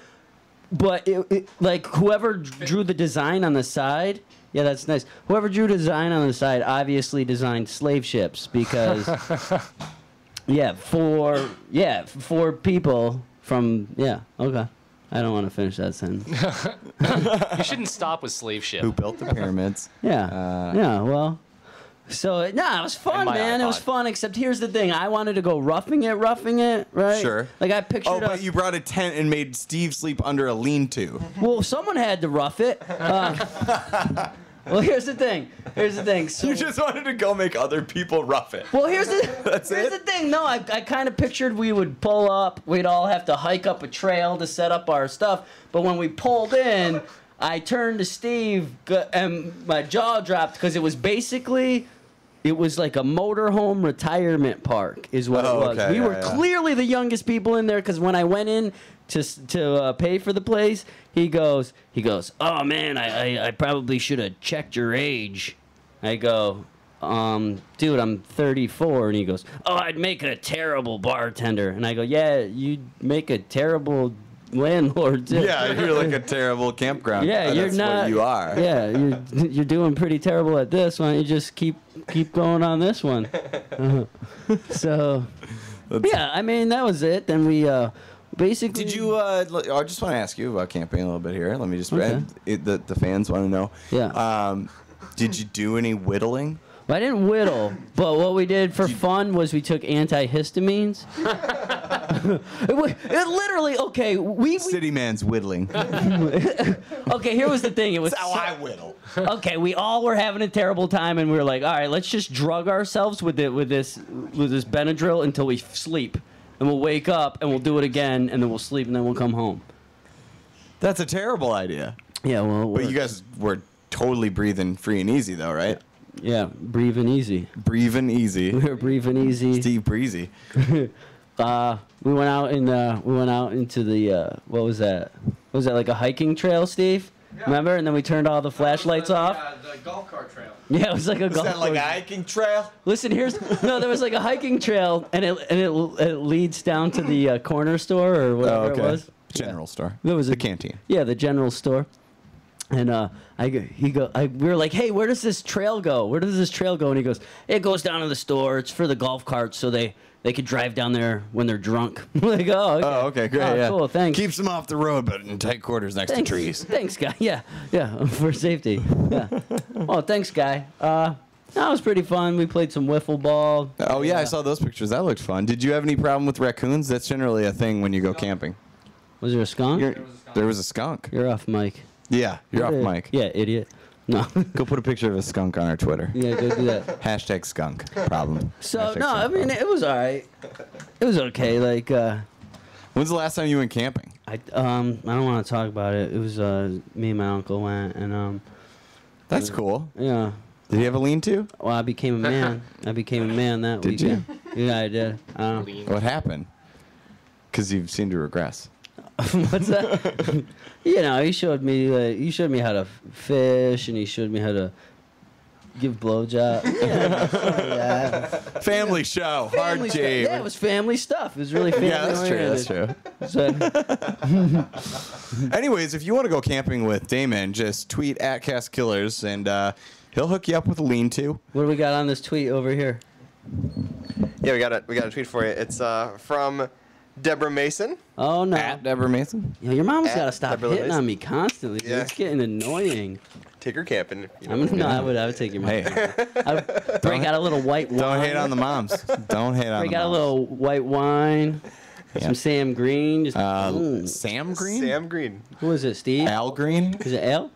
but like whoever drew the design on the side. Yeah, that's nice. Whoever drew the design on the side obviously designed slave ships because, four people from okay. I don't want to finish that sentence. You shouldn't stop with slave ship. Who built the pyramids? Well. So, it was fun, my man. It was iPod. fun, except here's the thing. I wanted to go roughing it, right? Sure. Like, I pictured Oh, but us. you brought a tent and made Steve sleep under a lean-to. Well, someone had to rough it. Well, here's the thing. So, You just wanted to go make other people rough it. well, here's the it? thing. No, I kind of pictured we would pull up. We'd all have to hike up a trail to set up our stuff. But when we pulled in, I turned to Steve and my jaw dropped because it was basically... It was like a motorhome retirement park is what it was. Okay, We were clearly the youngest people in there because when I went in to pay for the place, he goes, oh man, I probably should have checked your age. I go, dude, I'm 34. And he goes, oh, I'd make a terrible bartender. And I go, yeah, you'd make a terrible landlord too. Yeah, you're like a terrible campground. Yeah, you're That's not. what you are. Yeah, you're doing pretty terrible at this. Why don't you just keep going on this one? So, yeah, I mean that was it. Then we basically, Did you? I just want to ask you about camping a little bit here. Let me just. Okay. The fans want to know. Yeah. Did you do any whittling? I didn't whittle, but what we did for fun was we took antihistamines. it literally, okay, we City man's whittling. okay, here was the thing. It was That's how I whittle. Okay, we all were having a terrible time, and we were like, all right, let's just drug ourselves with this Benadryl until we sleep, and we'll wake up and we'll do it again, and then we'll sleep, and then we'll come home. That's a terrible idea. Yeah, well, But you guys were totally breathing free and easy, though, right? Yeah, breathing easy. Breathing easy. We were breathing easy. Steve Breezy. We went out into the what was that? Was that like a hiking trail, Steve? Yeah. Remember? And then we turned all the flashlights off. The golf cart trail. Yeah, it was like a golf Is that like a course. hiking trail? Listen, there was like a hiking trail, and it leads down to the corner store or whatever it was. General store. It was the canteen. Yeah, the general store. And we were like, hey, where does this trail go? Where does this trail go? And he goes, it goes down to the store. It's for the golf carts, so they could drive down there when they're drunk. I'm like, oh, okay. Oh, okay, great. Oh, yeah. cool, thanks. Keeps them off the road, but in tight quarters next to trees. Thanks, guy. Yeah, for safety. Yeah. Oh, thanks, guy. That was pretty fun. We played some wiffle ball. Oh, yeah, I saw those pictures. That looked fun. Did you have any problem with raccoons? That's generally a thing when you go camping. Was there a skunk? There was a skunk. You're off mic. Yeah, you're off mic. Yeah, idiot. No. Go put a picture of a skunk on our Twitter. Yeah, go do that. Hashtag skunk problem. So, Hashtag no, I skunk mean, problem. it was all right. It was okay. Like, When's the last time you went camping? I don't want to talk about it. It was me and my uncle went, and That's cool. Yeah. Did he have a lean-to? Well, I became a man. I became a man that Did weekend. Yeah, I did. What happened? Because you seem to regress. What's that? You know, he showed me how to fish, and he showed me how to give blowjob. Yeah. Family show. Family Hard stuff. J. Yeah, it was family stuff. It was really family Yeah, that's true. oriented. That's true. Anyways, if you want to go camping with Damon, just tweet at Cast Killers, and he'll hook you up with a lean-to. What do we got on this tweet over here? Yeah, we got a tweet for you. It's from Deborah Mason. Oh no. At Deborah Mason. Yeah, your mom's At got to stop Deborah hitting Mason. on me constantly. Dude. Yeah. It's getting annoying. Take her camping. I would take your mom. Hey. I'd break out a little white wine. Don't hate on the moms. Don't hate on Break the out a moms. little white wine. Yeah. Some Sam Green. Just, Sam Green? Sam Green. Who is it, Steve? Al Green? Is it Al?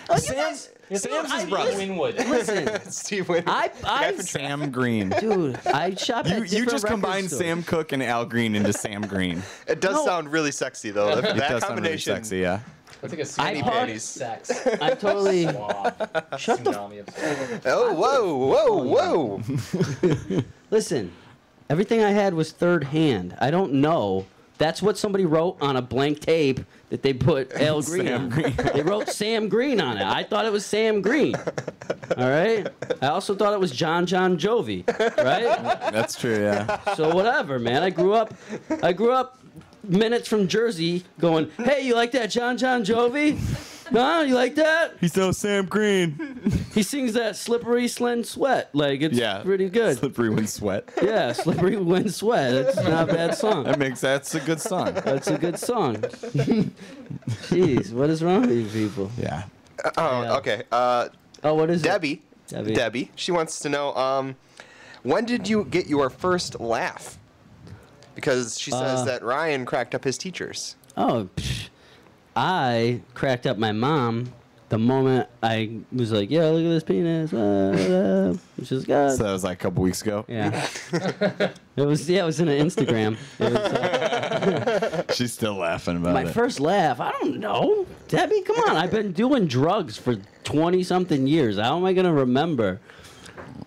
Oh, Sam's his brother. Winwood. Listen, Steve Winwood. Sam Green. dude, I shop at You different just record combined stores. Sam Cooke and Al Green into Sam Green. It does sound really sexy though. That It does sound really combination. sexy, yeah. That's like a Skinny super panties. sex. I totally. Shut the. Tsunami of sex. Oh, whoa. Listen, everything I had was third hand. I don't know. That's what somebody wrote on a blank tape that they put Al Green Sam on. Green. They wrote Sam Green on it. I thought it was Sam Green. All right? I also thought it was John Jovi, right? That's true, yeah. So whatever, man. I grew up minutes from Jersey going, "Hey, you like that John Jovi? Huh? You like that? He's so Sam Green. He sings that Slippery When Sweat. Like, it's Yeah. pretty good. Slippery when sweat. Yeah, Slippery When Sweat. It's not a bad song. That's a good song. That's a good song. Jeez, what is wrong with you people? Yeah. Okay. Oh, what is Debbie. it? Debbie. She wants to know, when did you get your first laugh? Because she says that Ryan cracked up his teachers. Oh, I cracked up my mom the moment I was like, "Yeah, look at this penis." Which is good. So that was like a couple weeks ago. Yeah. It was in an Instagram. It was, She's still laughing about my it. first laugh. I don't know, Debbie. Come on, I've been doing drugs for 20-something years. How am I gonna remember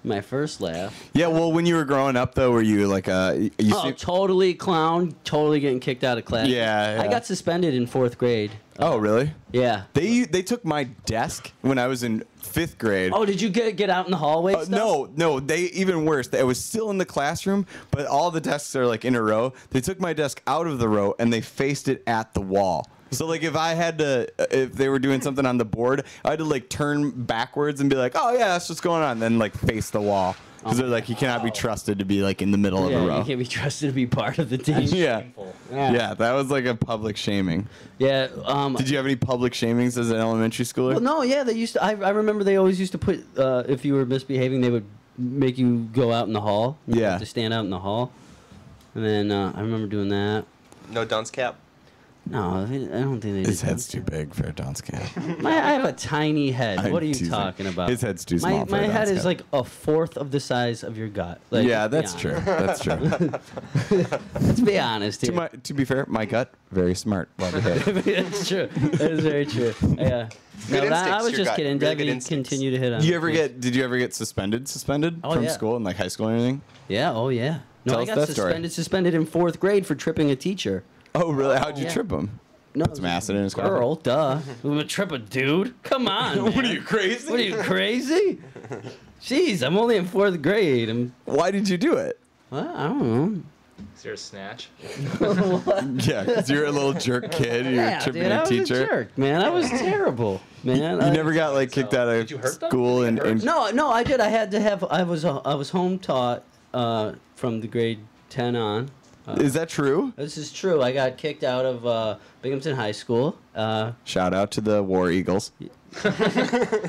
my first laugh? Yeah, well, when you were growing up, though, were you like Totally clown. Totally getting kicked out of class. Yeah. I got suspended in 4th grade. Oh, really? Yeah. They took my desk when I was in 5th grade. Oh, did you get out in the hallway? No, they even worse. I was still in the classroom, but all the desks are like in a row. They took my desk out of the row and they faced it at the wall. So like if they were doing something on the board, I had to like turn backwards and be like, oh yeah, that's what's going on. And then like face the wall. Because they're like, you cannot be trusted to be like in the middle of a row. You can't be trusted to be part of the team. Yeah, that was like a public shaming. Yeah. Did you have any public shamings as an elementary schooler? Well, no, yeah, they used to. I remember they always used to put if you were misbehaving, they would make you go out in the hall. You have to stand out in the hall. And then I remember doing that. No dunce cap. No, I don't think they did. His head's too big for a dunce cap. I have a tiny head. I'm What are you teasing. talking about? His head's too small for a My head dunce is cap. like a fourth of the size of your gut. Like, Yeah, let's that's be true. honest. That's true. Let's be honest here. To be fair, my gut, very smart. Love to hit. That's true. That is very true. Yeah. Good No, I instincts, was your just gut. kidding. Really good Debbie, instincts. continue to hit on. Did you ever get suspended Oh, from yeah. school in like high school or anything? Yeah. Oh, yeah. No, Tell I us got that story. suspended in 4th grade for tripping a teacher. Oh, really? How'd you Yeah. trip him? No, Put some acid in his car. girl, duh. We would trip a dude. Come on. What man. are you, crazy? What are you crazy? Jeez, I'm only in 4th grade. Why did you do it? Well, I don't know. Is there a snatch? Yeah, because you're a little jerk kid. You're Yeah, tripping dude, I a was teacher. a jerk, man. I was terrible, man. You never got like kicked out of school and No, I did. I had to have. I was home taught from the grade 10 on. Is that true? This is true. I got kicked out of Binghamton High School. Shout out to the War Eagles.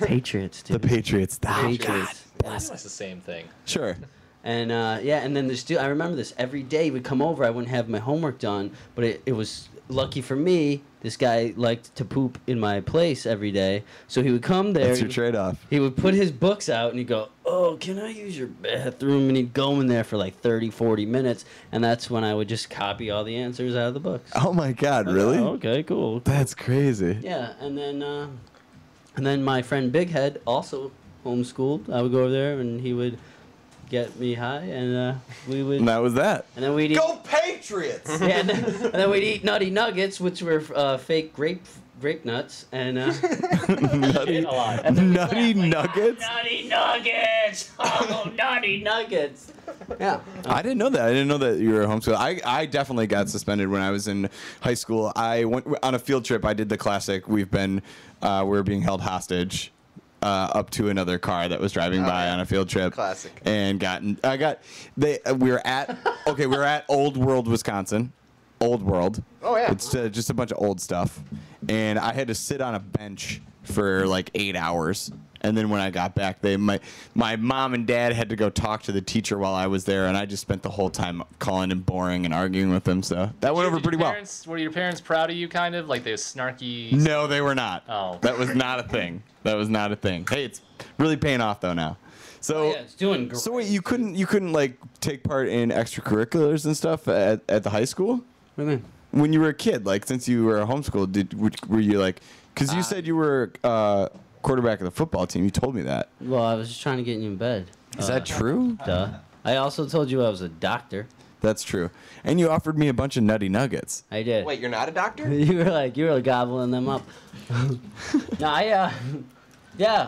Patriots, dude. The Patriots. Oh, Patriots. That's the same thing. Sure. And and then I remember this every day. He would come over. I wouldn't have my homework done, but it was lucky for me. This guy liked to poop in my place every day, so he would come there. That's your trade-off. He would put his books out and he'd go, "Oh, can I use your bathroom?" And he'd go in there for like 30, 40 minutes, and that's when I would just copy all the answers out of the books. Oh my God! Really? Oh, okay, cool. That's crazy. Yeah, and then my friend Big Head also homeschooled. I would go over there and he would get me high, and we would. And that was that. And then we'd eat. Go Patriots! Yeah, and then we'd eat Nutty Nuggets, which were fake grape nuts, and Nutty Nuggets. Nutty Nuggets. Oh, Nutty Nuggets. Yeah. I didn't know that. I didn't know that you were homeschooled. I definitely got suspended when I was in high school. I went on a field trip. I did the classic. We were being held hostage. Up to another car that was driving by on a field trip. Classic. And we were at Old World, Wisconsin. Old World. Oh, yeah. It's just a bunch of old stuff. And I had to sit on a bench for like 8 hours. And then when I got back, my mom and dad had to go talk to the teacher while I was there, and I just spent the whole time calling him boring and arguing with him. So that went over pretty well. Were your parents proud of you, kind of? Like they snarky? No, they were not. Oh. That was not a thing. That was not a thing. Hey, it's really paying off though now. So, Oh, yeah, it's doing great. so wait, you couldn't like take part in extracurriculars and stuff at the high school? What do you mean? When you were a kid, like since you were homeschooled, were you like? Because you said you were quarterback of the football team. You told me that. Well, I was just trying to get you in bed. Is that true? Duh. I also told you I was a doctor. That's true. And you offered me a bunch of Nutty Nuggets. I did. Wait, you're not a doctor? You were gobbling them up. No, yeah.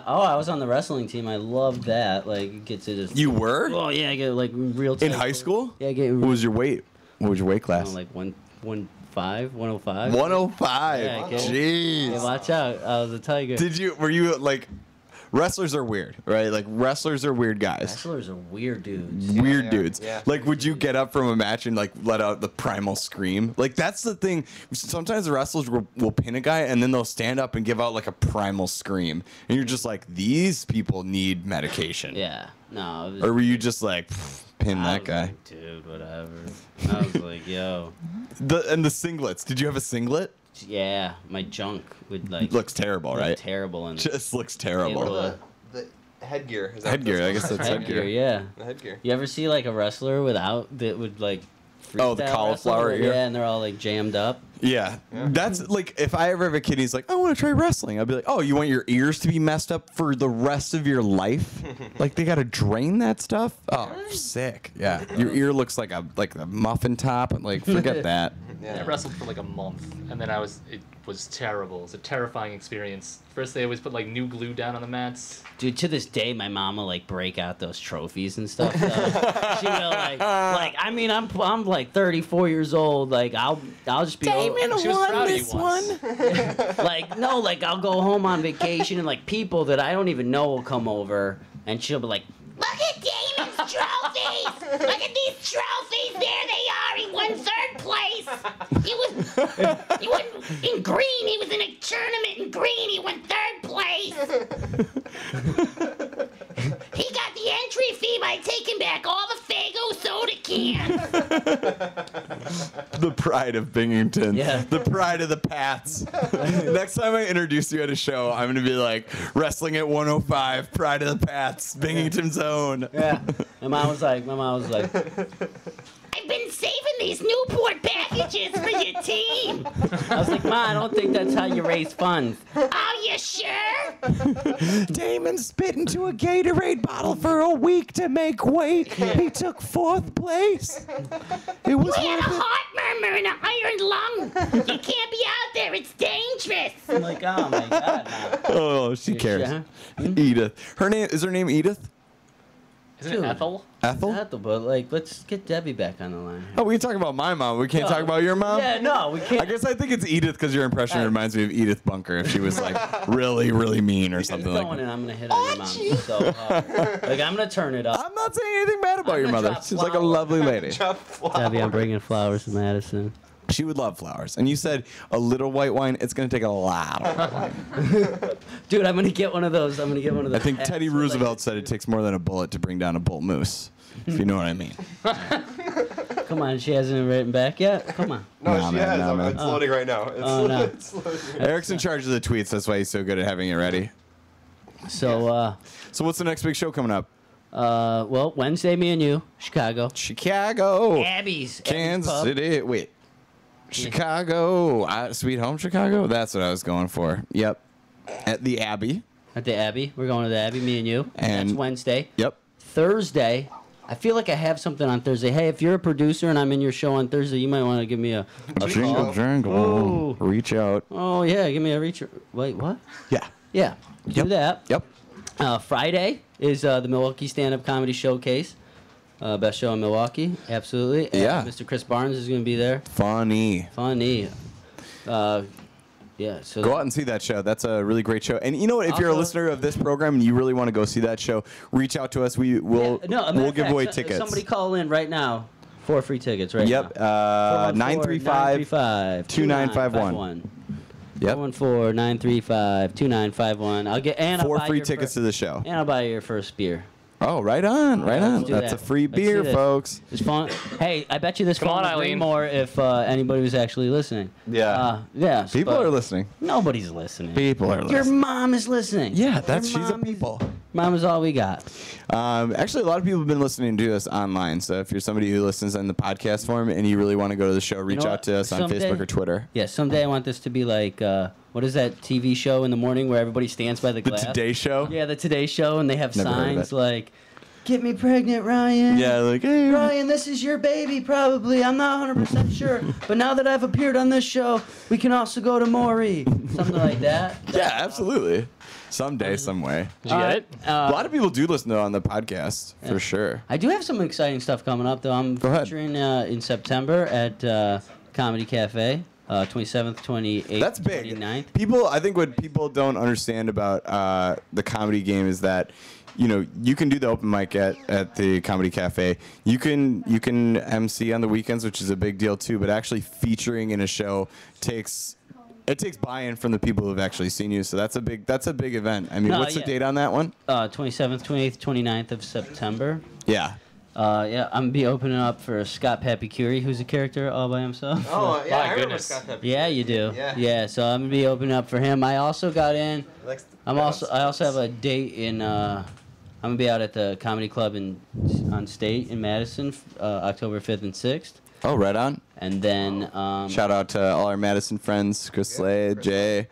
Oh, I was on the wrestling team. I loved that. Like, you get to just. You were? Oh yeah, I get like real. In high school? Yeah, I get. What was your weight? What was your weight class? Like 105, 105. 105. Yeah, okay. Jeez. Yeah, watch out. I was a tiger. Were you like, wrestlers are weird, right? Like wrestlers are weird guys. Wrestlers are weird dudes. Weird dudes. Yeah. Like, would you get up from a match and like let out the primal scream? Like, that's the thing. Sometimes the wrestlers will pin a guy and then they'll stand up and give out like a primal scream, and you're just like, these people need medication. Yeah. No. It was, Or were you just like, pin I that was guy? like, dude, whatever. I was like, yo. And the singlets. Did you have a singlet? Yeah, my junk would like. Looks terrible, look right? Terrible and. Just looks terrible. What The headgear. Is that Headgear, what I guess that's headgear. Yeah. The headgear. You ever see like a wrestler without that would like. Oh, the freestyle cauliflower wrestle? ear? Yeah, and they're all like jammed up. Yeah. That's like, if I ever have a kid, he's like, I want to try wrestling. I'd be like, oh, you want your ears to be messed up for the rest of your life? Like, they got to drain that stuff? Oh, sick. Yeah. Your ear looks like a muffin top. Like, forget that. I wrestled for like a month, and then was terrible. It's a terrifying experience. First, they always put like new glue down on the mats. Dude, to this day, my mom will like break out those trophies and stuff. She will like I mean, I'm like 34 years old. Like I'll just be. Damon won this one. Like no, like I'll go home on vacation and like people that I don't even know will come over and she'll be like, Look at Damon's trophies! Look at these trophies! There they are! He won 3rd place! He won in green! He was in a tournament in green! He won 3rd place! He got the entry fee by taking back all the Faygo soda cans! The pride of Binghamton. Yeah. The pride of the Pats. Next time I introduce you at a show, I'm going to be like, Wrestling at 105, pride of the Pats, Binghamton's own. yeah. My mom was like, I've been saving these Newport packages for your team! I was like, Ma, I don't think that's how you raise funds. Are you sure? Damon spit into a Gatorade bottle for a week to make weight. He took 4th place. It was You had a worth it. heart murmur and an iron lung! You can't be out there, it's dangerous! I'm like, oh my God, Ma. Oh, she cares. Yeah. Edith. Her name Edith? Isn't it Ethel? Ethel? Ethel, but like, let's get Debbie back on the line. Oh, we can talk about my mom. We can't talk about your mom? Yeah, no, we can't. I guess I think it's Edith because your impression reminds me of Edith Bunker if she was like really, really mean or something like Going that. and I'm gonna hit on your mom so hard. Like I'm gonna turn it up. I'm not saying anything bad about your gonna mother. drop She's like a flowers. lovely lady. Debbie, I'm bringing flowers to Madison. She would love flowers. And you said a little white wine. It's going to take a lot of white wine. Dude, I'm gonna get one of those. I think hats Teddy with, like, Roosevelt said it takes more than a bullet to bring down a bull moose. If you know what I mean. Come on, she hasn't written back yet. Come on. No, Nah, she man, has. nah, man. It's loading right now. It's, Oh, no. it's loading. Eric's in charge of the tweets. That's why he's so good at having it ready. So, So what's the next big show coming up? well, Wednesday, me and you, Chicago. Chicago. Abby's Kansas Pub. City. Wait. Chicago. Sweet Home Chicago? That's what I was going for. Yep. At the Abbey. At the Abbey. We're going to the Abbey, me and you. And- that's Wednesday. Yep. Thursday. I feel like I have something on Thursday. Hey, if you're a producer and I'm in your show on Thursday, you might want to give me a Jingle, call. jangle. Oh. Reach out. Oh, yeah, give me a reach. Wait, what? Yeah. Yeah, do that. Yep. Friday is the Milwaukee Stand-Up Comedy Showcase. Best show in Milwaukee, absolutely. Yeah. Mr. Chris Barnes is going to be there. Funny. Yeah, so Go out and see that show. That's a really great show. And you know what? If you're a Also- listener of this program and you really want to go see that show, reach out to us. We'll we'll give away tickets. Somebody call in right now. 4 free tickets right Yep. now. 935-2951. Yep. 414-935-2951. I'll get and I'll 4 buy free your tickets to the show. And I'll buy your first beer. Oh, right on, right on. Let's do That's that. a free Let's do beer, this. folks. It's fun. Hey, I bet you this Come phone on, would ring Eileen. more if anybody was actually listening. Yeah. Yeah. People but are listening. Nobody's listening. People are Your listening. mom is listening. Yeah, Your she's a mom is- people. Mom is all we got. Actually, a lot of people have been listening to us online. So if you're somebody who listens in the podcast form and you really want to go to the show, reach know out what? to us on Someday- Facebook or Twitter. Yeah, someday I want this to be like, what is that TV show in the morning where everybody stands by the The glass? Today Show? Yeah, the Today Show, and they have Never heard of signs it. like, "Get me pregnant, Ryan." Yeah, like, hey. Ryan, this is your baby, probably. I'm not 100% sure. But now that I've appeared on this show, we can also go to Maury. Something like that. Yeah, absolutely. Someday, some way. Did you get it? A lot of people do listen to it on the podcast, for sure. I do have some exciting stuff coming up, though. I'm Go ahead. featuring in September at Comedy Cafe, 27th, 28th, That's big. 29th. I think what people don't understand about the comedy game is that, you know, you can do the open mic at the Comedy Cafe. You can MC on the weekends, which is a big deal too. But actually featuring in a show takes buy-in from the people who've actually seen you. So that's a big event. I mean, No, what's the yeah. date on that one? 27th, 28th, 29th of September. Yeah. Yeah, I'm gonna be opening up for Scott Papicuri, who's a character all by himself. Oh, yeah, My I remember goodness. Scott Pepper. Yeah, you do. Yeah. So I'm gonna be opening up for him. I also got in. Likes the I also balance. have a date in. I'm gonna be out at the Comedy Club on State in Madison, October 5th and 6th, Oh, right on. and then Shout out to all our Madison friends, Chris Slade, Jay,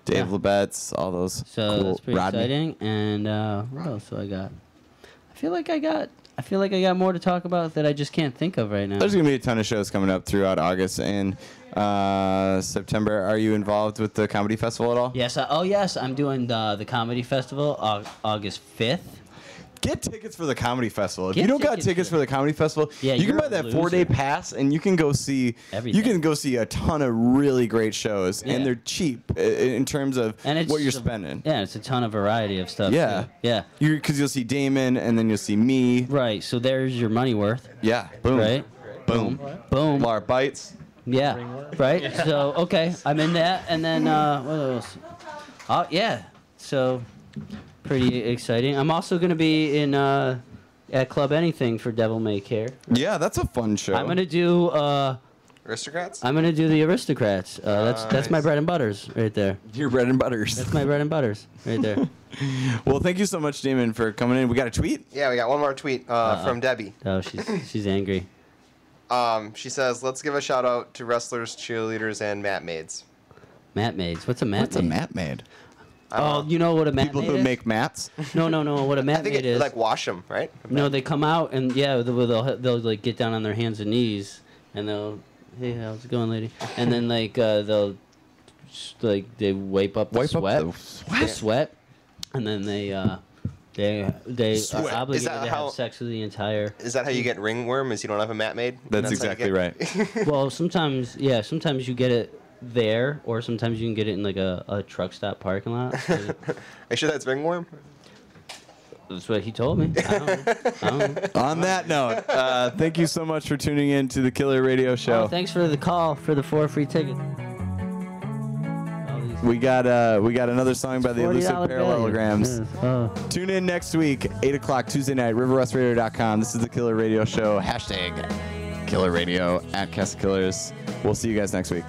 Dave Yeah. Lebetz, all those. so cool. that's pretty Rodney. exciting. And what else do I got? I feel like I got I feel like I got more to talk about that I just can't think of right now. There's gonna be a ton of shows coming up throughout August and September. Are you involved with the comedy festival at all? Yes. Yes. I'm doing the comedy festival August 5th. Get tickets for the comedy festival. If Get you don't got tickets tickets for the comedy festival, Yeah, you can you're buy a that loser. 4-day pass and you can go see. Everything. You can go see a ton of really great shows, Yeah. and they're cheap in terms of And it's what you're a- spending. Yeah, it's a ton of variety of stuff. Yeah, too. Yeah. Because you'll see Damon, and then you'll see me. Right. So there's your money worth. Yeah. Boom. Right. Boom. Boom. Laura Bites. Yeah. Right. So okay, I'm in that, and then what else? Oh yeah. So pretty exciting. I'm also gonna be in at Club Anything for Devil May Care. Yeah, that's a fun show. I'm gonna do Aristocrats? I'm gonna do the Aristocrats. That's my Nice. bread and butters right there. Your bread and butters. That's my bread and butters right there. Well, thank you so much, Damon, for coming in. We got a tweet? Yeah, we got one more tweet from Debbie. Oh, she's angry. She says, let's give a shout out to wrestlers, cheerleaders, and mat maids. Mat maids. What's a mat What's a mat maid? Oh, you know what a mat People maid who is? make mats? No. What a mat I think maid it is. like wash them, right? No, they come out and yeah, they'll like get down on their hands and knees and they'll, hey, how's it going, lady? And then like they'll they wipe up the sweat, and then they are Sweat. obligated Is that to how- have sex with the entire. Is that how you get ringworm? Is you don't have a mat maid? That's how you exactly get- right. Well, sometimes you get it there, or sometimes you can get it in like a truck stop parking lot. Are you sure that's ringworm? That's what he told me. I don't know. On that note, thank you so much for tuning in to the Killer Radio Show. Oh, thanks for the call for the 4 free tickets. We got another song by the Elusive $40 Parallelograms. Yes. Oh. Tune in next week, 8 o'clock Tuesday night, riverwestradio.com. This is the Killer Radio Show. # Killer Radio at Cast Killers. We'll see you guys next week.